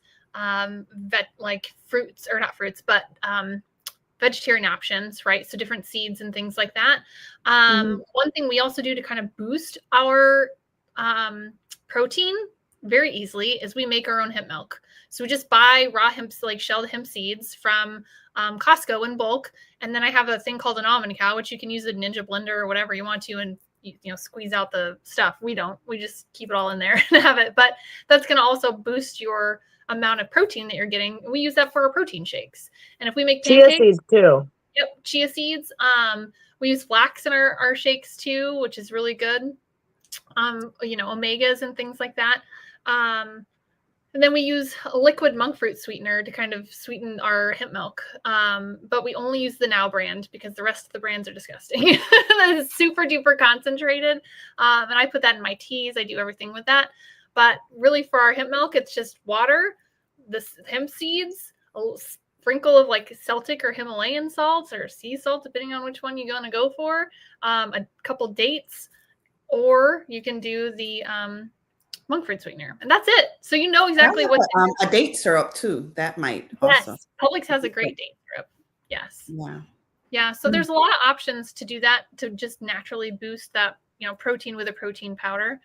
fruits, or not fruits, but vegetarian options, right? So different seeds and things like that. One thing we also do to kind of boost our protein very easily is we make our own hemp milk. So we just buy raw hemp, like shelled hemp seeds from Costco in bulk. And then I have a thing called an almond cow, which you can use a Ninja blender or whatever you want to, and squeeze out the stuff. We don't. We just keep it all in there and have it. But that's going to also boost your amount of protein that you're getting. We use that for our protein shakes. And if we make pancakes, chia seeds too. Yep, chia seeds. We use flax in our shakes too, which is really good. Omegas and things like that. And then we use a liquid monk fruit sweetener to kind of sweeten our hemp milk. But we only use the Now brand because the rest of the brands are disgusting. It's super duper concentrated. And I put that in my teas. I do everything with that. But really for our hemp milk, it's just water, the hemp seeds, a sprinkle of like Celtic or Himalayan salts or sea salt, depending on which one you're going to go for, a couple dates, or you can do the monk fruit sweetener, and that's it. So you know exactly what a date syrup too. That might also. Yes, Publix has a great date syrup. Yes. Yeah. So there's a lot of options to do that, to just naturally boost that protein with a protein powder.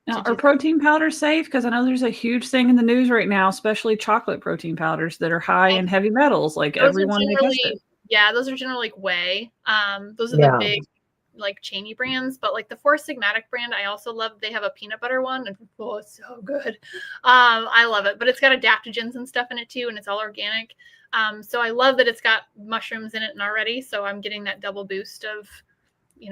Now, are protein powders safe? Because I know there's a huge thing in the news right now, especially chocolate protein powders that are high in heavy metals. Like everyone may test it. Yeah, those are generally like whey. Those are the big like chainy brands, but like the Four Sigmatic brand, I also love. They have a peanut butter one, and oh, it's so good. I love it, but it's got adaptogens and stuff in it too, and it's all organic. So I love that it's got mushrooms in it and already. So I'm getting that double boost of,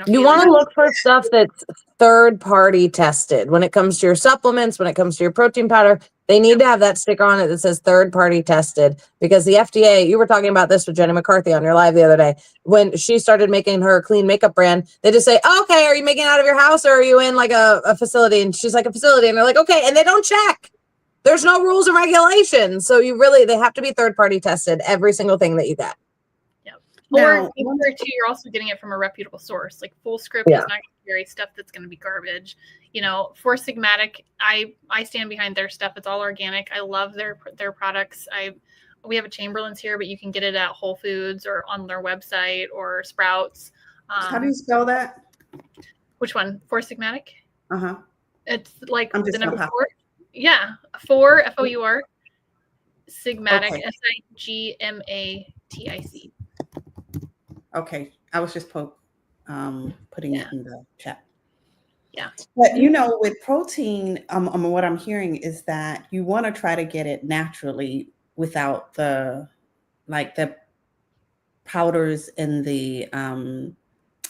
you want to look for stuff that's third party tested when it comes to your supplements, when it comes to your protein powder. They need to have that sticker on it that says third party tested, because the FDA, you were talking about this with Jenny McCarthy on your live the other day, when she started making her clean makeup brand, they just say, oh, okay, are you making it out of your house or are you in like a facility? And she's like, a facility. And they're like, okay. And they don't check. There's no rules and regulations. So they have to be third party tested, every single thing that you get. Or you're also getting it from a reputable source. Like Full Script is not going to carry stuff that's going to be garbage. Four Sigmatic, I stand behind their stuff. It's all organic. I love their products. We have a Chamberlain's here, but you can get it at Whole Foods or on their website or Sprouts. How do you spell that? Which one? Four Sigmatic? Uh-huh. It's like the number 4. Yeah. 4, F-O-U-R. Sigmatic, S-I-G-M-A-T-I-C. Okay, I was just putting it in the chat. Yeah, but with protein, what I'm hearing is that you want to try to get it naturally without the powders and the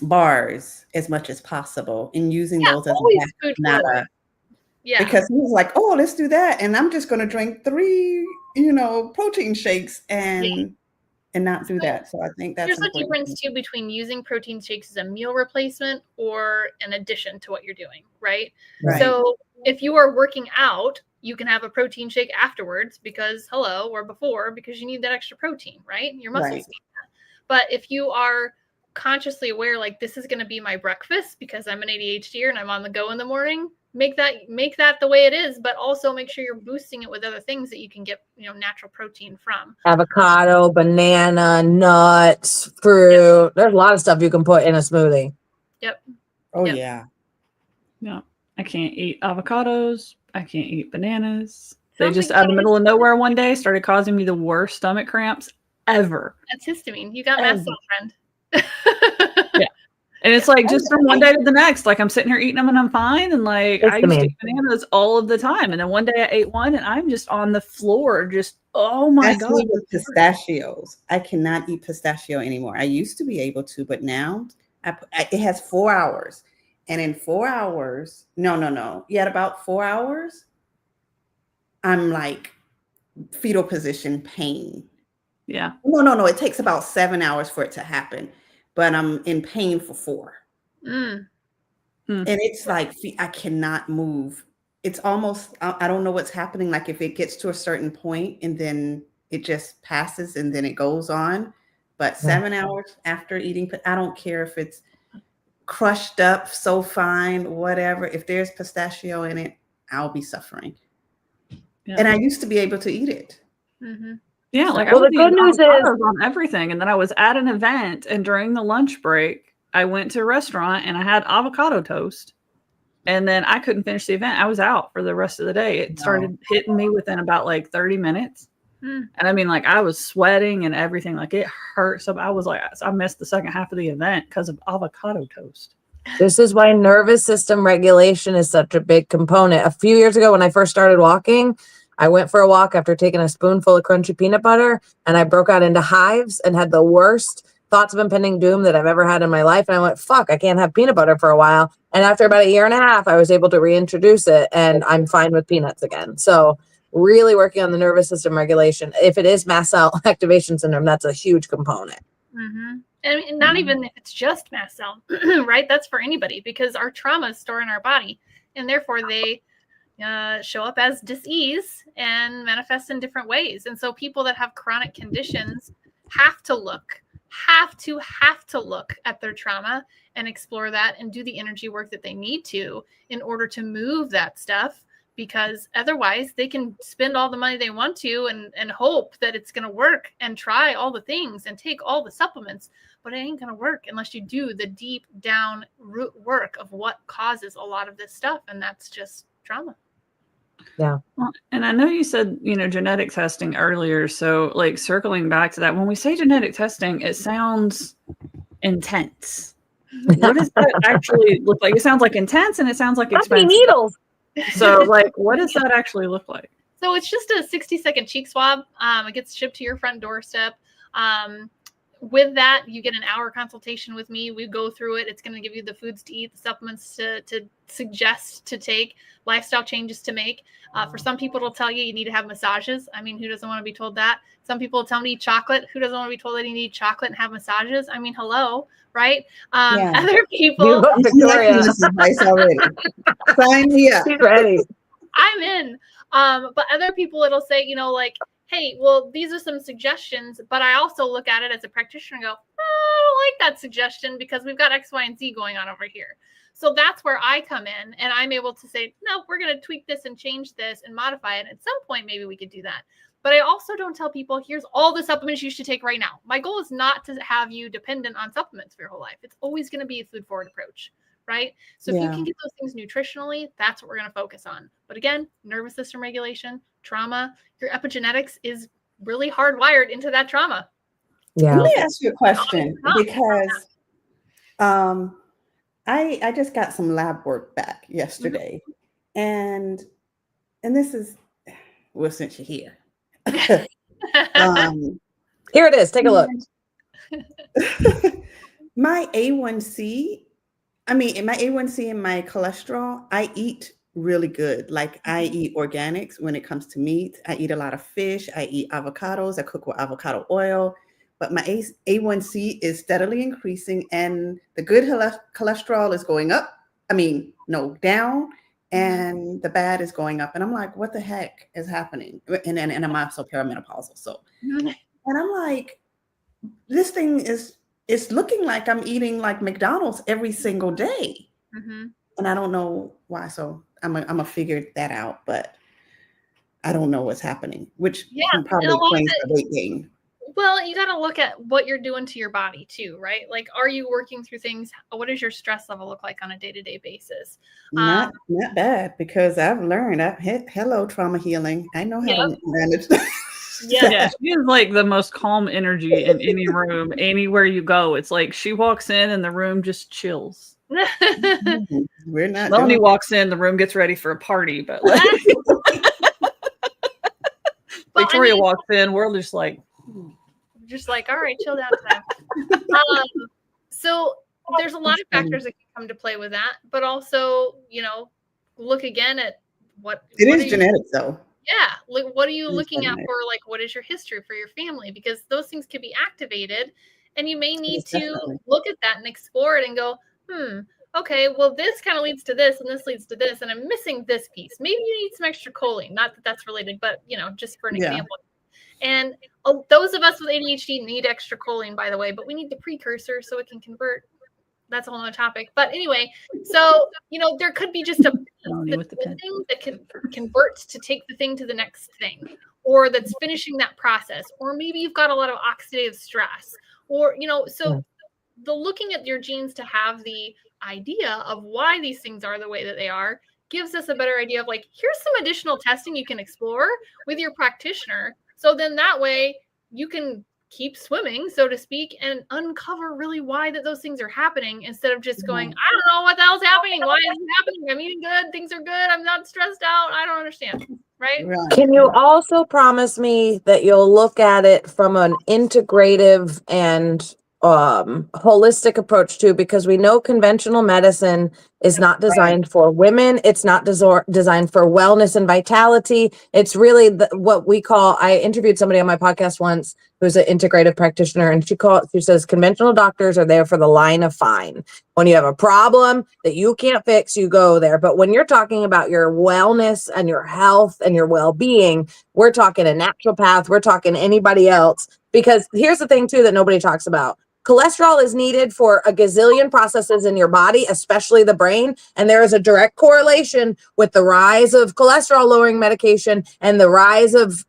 bars as much as possible, and using those as a matter. Yeah, because he was like, "Oh, let's do that," and I'm just going to drink 3, protein shakes and not do that. So I think that's there's a difference too between using protein shakes as a meal replacement or an addition to what you're doing, right? So if you are working out, you can have a protein shake afterwards because you need that extra protein, right? Your muscles need that. But if you are consciously aware, like this is going to be my breakfast because I'm an ADHDer and I'm on the go in the morning, make that the way it is, but also make sure you're boosting it with other things that you can get, natural protein from. Avocado, banana, nuts, fruit. Yep. There's a lot of stuff you can put in a smoothie. Yep. Oh, yeah. No, I can't eat avocados. I can't eat bananas. They just out of the middle of nowhere one day started causing me the worst stomach cramps ever. That's histamine. You got mast cell, friend. Yeah. And it's like just from one day to the next, like I'm sitting here eating them and I'm fine. And like I used to eat bananas all of the time. And then one day I ate one and I'm just on the floor, just, oh my God. With pistachios. I cannot eat pistachio anymore. I used to be able to, but now it has 4 hours. And in 4 hours, no. Yet about 4 hours, I'm like fetal position pain. Yeah. No. It takes about 7 hours for it to happen. But I'm in pain for 4. And it's like, I cannot move. It's almost, I don't know what's happening. Like if it gets to a certain point and then it just passes and then it goes on. But 7 hours after eating, I don't care if it's crushed up so fine, whatever. If there's pistachio in it, I'll be suffering. Yeah. And I used to be able to eat it. Mm-hmm. Yeah, like I was eating avocados on everything. And then I was at an event and during the lunch break, I went to a restaurant and I had avocado toast. And then I couldn't finish the event. I was out for the rest of the day. It started hitting me within about like 30 minutes. And I mean, like I was sweating and everything. Like it hurt. So I missed the second half of the event because of avocado toast. This is why nervous system regulation is such a big component. A few years ago when I first started walking, I went for a walk after taking a spoonful of crunchy peanut butter and I broke out into hives and had the worst thoughts of impending doom that I've ever had in my life. And I went, fuck, I can't have peanut butter for a while. And after about 1.5 years, I was able to reintroduce it and I'm fine with peanuts again. So really working on the nervous system regulation. If it is mast cell activation syndrome, that's a huge component. Mm-hmm. And not even if it's just mast cell, right? That's for anybody because our traumas store in our body and therefore they show up as disease and manifest in different ways. And so people that have chronic conditions have to look at their trauma and explore that and do the energy work that they need to in order to move that stuff, because otherwise they can spend all the money they want to and hope that it's going to work and try all the things and take all the supplements, but it ain't going to work unless you do the deep down root work of what causes a lot of this stuff. And that's just trauma. Yeah. Well, and I know you said, genetic testing earlier. So like circling back to that, when we say genetic testing, it sounds intense. What does that actually look like? It sounds like intense and it sounds like expensive. Needles. So, like, what does that actually look like? So it's just a 60-second cheek swab. It gets shipped to your front doorstep. With that, you get an hour consultation with me. We go through it. It's going to give you the foods to eat, the supplements to suggest to take, lifestyle changes to make. For some people, it'll tell you need to have massages. I mean, who doesn't want to be told that? Some people will tell me to eat chocolate. Who doesn't want to be told that you need chocolate and have massages? I mean, hello, right? Other people. Victoria. Advice already. Sign me up. She's ready. I'm in. But other people, it'll say, like, hey, well, these are some suggestions, but I also look at it as a practitioner and go, I don't like that suggestion because we've got X, Y, and Z going on over here. So that's where I come in and I'm able to say, no, we're going to tweak this and change this and modify it. At some point, maybe we could do that. But I also don't tell people, here's all the supplements you should take right now. My goal is not to have you dependent on supplements for your whole life. It's always going to be a food forward approach, right? So if you can get those things nutritionally, that's what we're going to focus on. But again, nervous system regulation, trauma, your epigenetics is really hardwired into that trauma. Yeah. Let me ask you a question because I just got some lab work back yesterday, and this is, well, since you're here. Here it is. Take a look. My A1C and my cholesterol, I eat really good. Like I eat organics when it comes to meat. I eat a lot of fish. I eat avocados. I cook with avocado oil. But my A1C is steadily increasing and the good cholesterol is going up. Down. And the bad is going up. And I'm like, what the heck is happening? And I'm also perimenopausal. So, and I'm like, this thing it's looking like I'm eating like McDonald's every single day. Mm-hmm. And I don't know why. So I'm gonna figure that out, but I don't know what's happening, which probably explains the weight gain. Well, you got to look at what you're doing to your body too, right? Like, are you working through things? What does your stress level look like on a day-to-day basis? Not bad, because I've learned. Hello, trauma healing. I know how to manage that. Yeah, she is like the most calm energy in any room, anywhere you go. It's like she walks in and the room just chills. We're not. Melanie walks in, the room gets ready for a party, but like Victoria walks in, we're just like, all right, chill down time. So there's a lot of factors that can come to play with that, but also, look again at what it is genetics though. Yeah. What are you looking at for, like, what is your history for your family? Because those things could be activated and you may need to look at that and explore it and go, okay, well, this kind of leads to this and this leads to this. And I'm missing this piece. Maybe you need some extra choline. Not that that's related, but, just for an example. And those of us with ADHD need extra choline, by the way, but we need the precursor so it can convert. That's a whole other topic. But anyway, so, there could be just a thing that can convert to take the thing to the next thing, or that's finishing that process, or maybe you've got a lot of oxidative stress, or, so the looking at your genes to have the idea of why these things are the way that they are gives us a better idea of, like, here's some additional testing you can explore with your practitioner. So then that way you can keep swimming, so to speak, and uncover really why those things are happening, instead of just going, I don't know what the hell's happening. Why is it happening? I'm eating good. Things are good. I'm not stressed out. I don't understand. Right? Can you also promise me that you'll look at it from an integrative and holistic approach too? Because we know conventional medicine is not designed for women. It's not designed for wellness and vitality. It's really what we call, I interviewed somebody on my podcast once who's an integrative practitioner, and she says conventional doctors are there for the line of fine. When you have a problem that you can't fix, you go there. But when you're talking about your wellness and your health and your well-being, we're talking a naturopath, we're talking anybody else. Because here's the thing too that nobody talks about. Cholesterol is needed for a gazillion processes in your body, especially the brain. And there is a direct correlation with the rise of cholesterol lowering medication and the rise of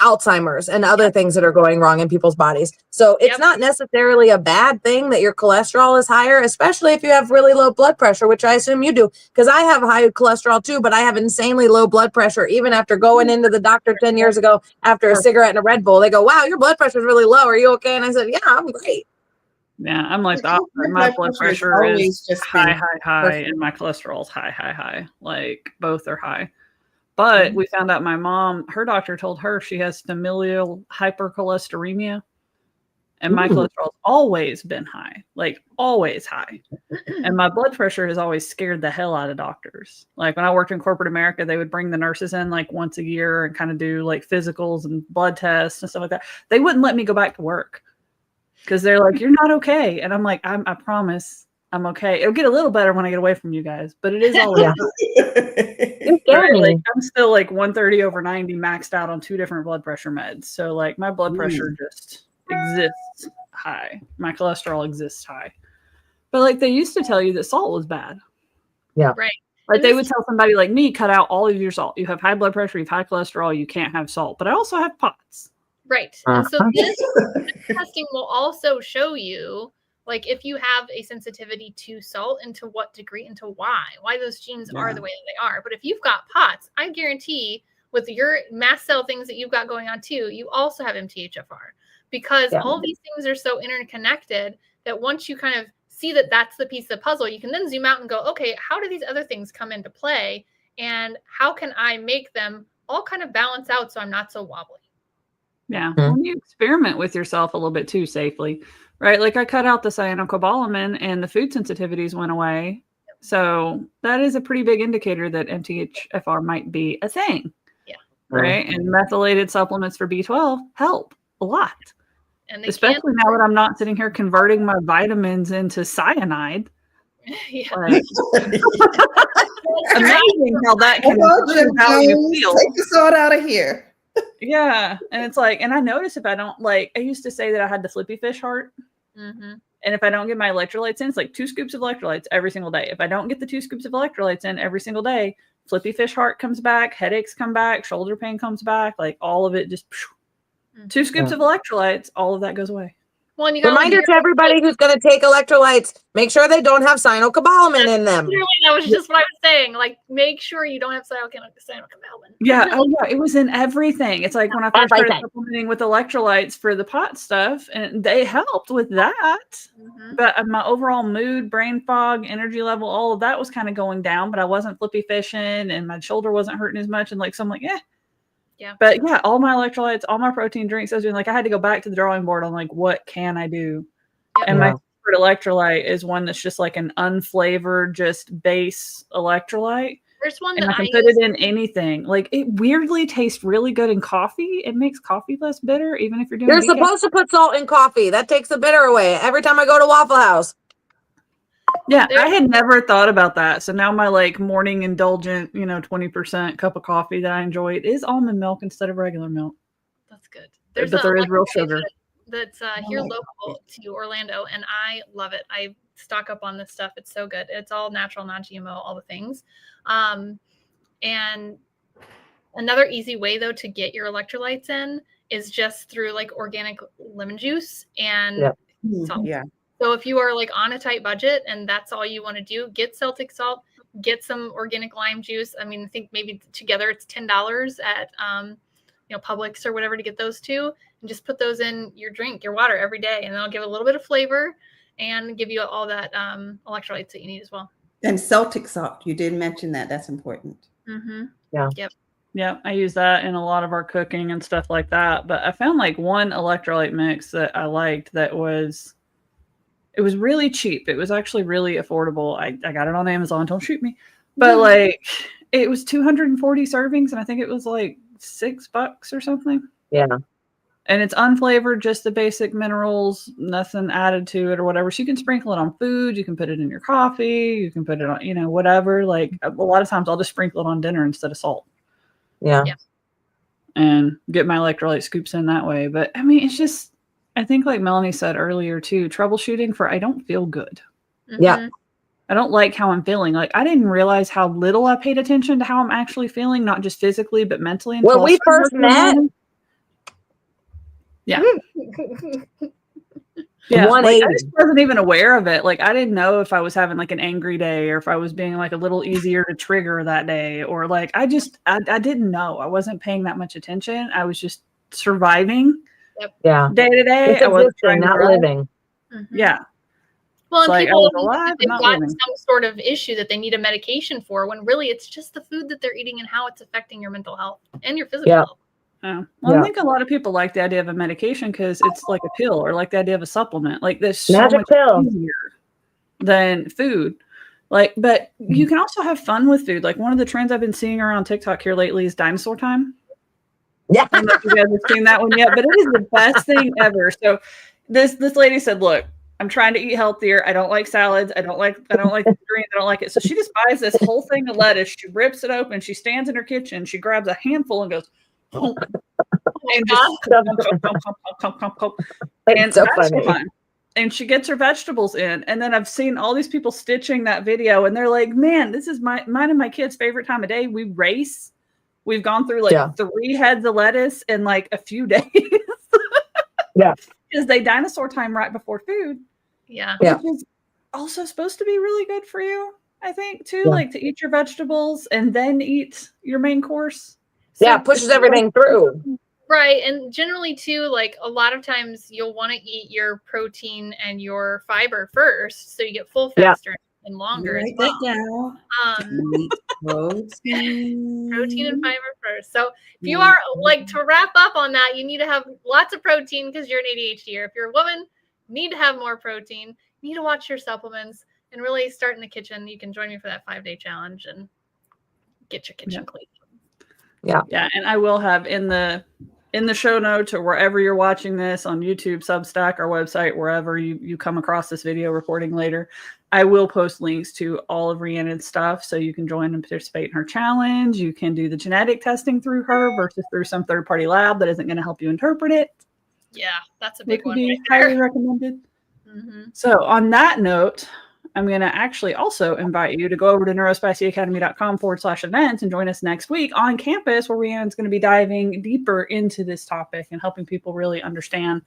Alzheimer's and other things that are going wrong in people's bodies. So it's not necessarily a bad thing that your cholesterol is higher, especially if you have really low blood pressure, which I assume you do, because I have high cholesterol too, but I have insanely low blood pressure. Even after going into the doctor 10 years ago, after a cigarette and a Red Bull, they go, wow, your blood pressure is really low. Are you okay? And I said, yeah, I'm great. Yeah, I'm like the opposite. Your My blood pressure always is just high, been high, high, perfect. and my cholesterol's high, high, high. Like both are high. But we found out my mom, her doctor told her she has familial hypercholesteremia, and my cholesterol's always been high, like always high. And my blood pressure has always scared the hell out of doctors. Like when I worked in corporate America, they would bring the nurses in like once a year and kind of do like physicals and blood tests and stuff like that. They wouldn't let me go back to work because they're like, "You're not okay." And I'm like, I promise I'm okay. It'll get a little better when I get away from you guys, but it is all right. Right? Like I'm still like 130/90 maxed out on 2 different blood pressure meds. So like my blood pressure just exists high. My cholesterol exists high. But like they used to tell you that salt was bad. Yeah. Right. Like they would tell somebody like me, cut out all of your salt. You have high blood pressure, you have high cholesterol, you can't have salt. But I also have POTS. Right. And so this testing will also show you like if you have a sensitivity to salt and to what degree and to why those genes are the way that they are. But if you've got POTS, I guarantee with your mast cell things that you've got going on too, you also have MTHFR because all of these things are so interconnected that once you kind of see that that's the piece of the puzzle, you can then zoom out and go, okay, how do these other things come into play? And how can I make them all kind of balance out so I'm not so wobbly? Yeah. When you experiment with yourself a little bit too safely, right? Like I cut out the cyanocobalamin and the food sensitivities went away. So that is a pretty big indicator that MTHFR might be a thing. Yeah. Right. And methylated supplements for B12 help a lot. And especially now that I'm not sitting here converting my vitamins into cyanide. Yeah. Like, amazing how that can improve how you feel. Take the salt out of here. Yeah. And it's like, and I notice if I don't like, I used to say that I had the flippy fish heart. And if I don't get my electrolytes in, it's like 2 scoops of electrolytes every single day. If I don't get the 2 scoops of electrolytes in every single day, flippy fish heart comes back, headaches come back, shoulder pain comes back, like all of it just 2 scoops of electrolytes, all of that goes away. Well, and you reminder to everybody who's going to take electrolytes, make sure they don't have cyanocobalamin in them. That was just what I was saying. Like, make sure you don't have cyanocobalamin. Yeah. Oh, yeah. It was in everything. It's like when I first started supplementing with electrolytes for the pot stuff, and they helped with that. But my overall mood, brain fog, energy level, all of that was kind of going down, but I wasn't flippy fishing and my shoulder wasn't hurting as much. And like, so I'm like, yeah. But yeah, all my electrolytes, all my protein drinks, I was doing like I had to go back to the drawing board on like what can I do? And my favorite electrolyte is one that's just like an unflavored, just base electrolyte. There's one and that I can put it in anything. Like it weirdly tastes really good in coffee. It makes coffee less bitter, even if you're doing. You're supposed to put salt in coffee. That takes the bitter away. Every time I go to Waffle House. Yeah, I had never thought about that. So now my like morning indulgent, 20% cup of coffee that I enjoy, it is almond milk instead of regular milk. That's good. But there is real sugar. That's here local to Orlando, and I love it. I stock up on this stuff. It's so good. It's all natural, non-GMO, all the things. And another easy way though to get your electrolytes in is just through like organic lemon juice and salt. Yeah. So if you are like on a tight budget and that's all you want to do, get Celtic salt, get some organic lime juice. I mean, I think maybe together it's $10 at Publix or whatever to get those two, and just put those in your drink, your water every day, and they'll give a little bit of flavor and give you all that electrolytes that you need as well. And Celtic salt, you did mention that. That's important. Yeah. Yep. Yeah, I use that in a lot of our cooking and stuff like that. But I found like one electrolyte mix that I liked that was. It was really cheap. It was actually really affordable. I got it on Amazon. Don't shoot me. But like it was 240 servings and I think it was like $6 or something. Yeah. And it's unflavored, just the basic minerals, nothing added to it or whatever. So you can sprinkle it on food. You can put it in your coffee. You can put it on, whatever. Like a lot of times I'll just sprinkle it on dinner instead of salt. Yeah. And get my electrolyte scoops in that way. But I mean, it's just, I think like Melanie said earlier too, troubleshooting for I don't feel good. Yeah. I don't like how I'm feeling. Like I didn't realize how little I paid attention to how I'm actually feeling, not just physically, but mentally. When we first met. Yeah. Yeah. Like, I just wasn't even aware of it. Like I didn't know if I was having like an angry day or if I was being like a little easier to trigger that day, or like I didn't know. I wasn't paying that much attention. I was just surviving. Yeah. Day to day. I was not living. Yeah. Well, and It's like, I people was think alive, that but they've not got living. some sort of issue that they need a medication for, when really it's just the food that they're eating and how it's affecting your mental health and your physical health. Well, I think a lot of people like the idea of a medication because it's like a pill, or like the idea of a supplement. Like this so Magic much pill. easier than food. Like, but you can also have fun with food. Like one of the trends I've been seeing around TikTok here lately is dinosaur time. Yeah. I don't know if you guys have seen that one yet, but it is the best thing ever. So this lady said, look, I'm trying to eat healthier. I don't like salads. I don't like the greens. I don't like it. So she just buys this whole thing of lettuce. She rips it open. She stands in her kitchen. She grabs a handful and goes, and just and so that's funny. fun. And she gets her vegetables in. And then I've seen all these people stitching that video, and they're like, man, this is mine and my kids' favorite time of day. We race. We've gone through like 3 heads of lettuce in like a few days. Yeah. Because they dinosaur time right before food. Yeah. Which is also supposed to be really good for you, I think, too. Yeah. Like to eat your vegetables and then eat your main course. So pushes everything through. Right. And generally too, like a lot of times you'll want to eat your protein and your fiber first, so you get full faster and longer as well. Protein and fiber first. So if you are like, to wrap up on that, you need to have lots of protein because you're an ADHD. Or if you're a woman, you need to have more protein. You need to watch your supplements and really start in the kitchen. You can join me for that 5-day challenge and get your kitchen clean. Yeah. Yeah. And I will have in the show notes, or wherever you're watching this, on YouTube, Substack, our website, wherever you come across this video recording later, I will post links to all of Rhiannon's stuff so you can join and participate in her challenge. You can do the genetic testing through her versus through some third-party lab that isn't going to help you interpret it. Yeah, that's a big one. Be highly recommended. So on that note, I'm going to actually also invite you to go over to neurospicyacademy.com/events and join us next week on campus, where Rhiannon's going to be diving deeper into this topic and helping people really understand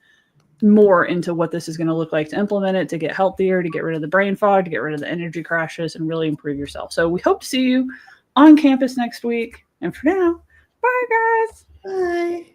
more into what this is going to look like to implement it, to get healthier, to get rid of the brain fog, to get rid of the energy crashes, and really improve yourself. So we hope to see you on campus next week. And for now, bye guys. Bye.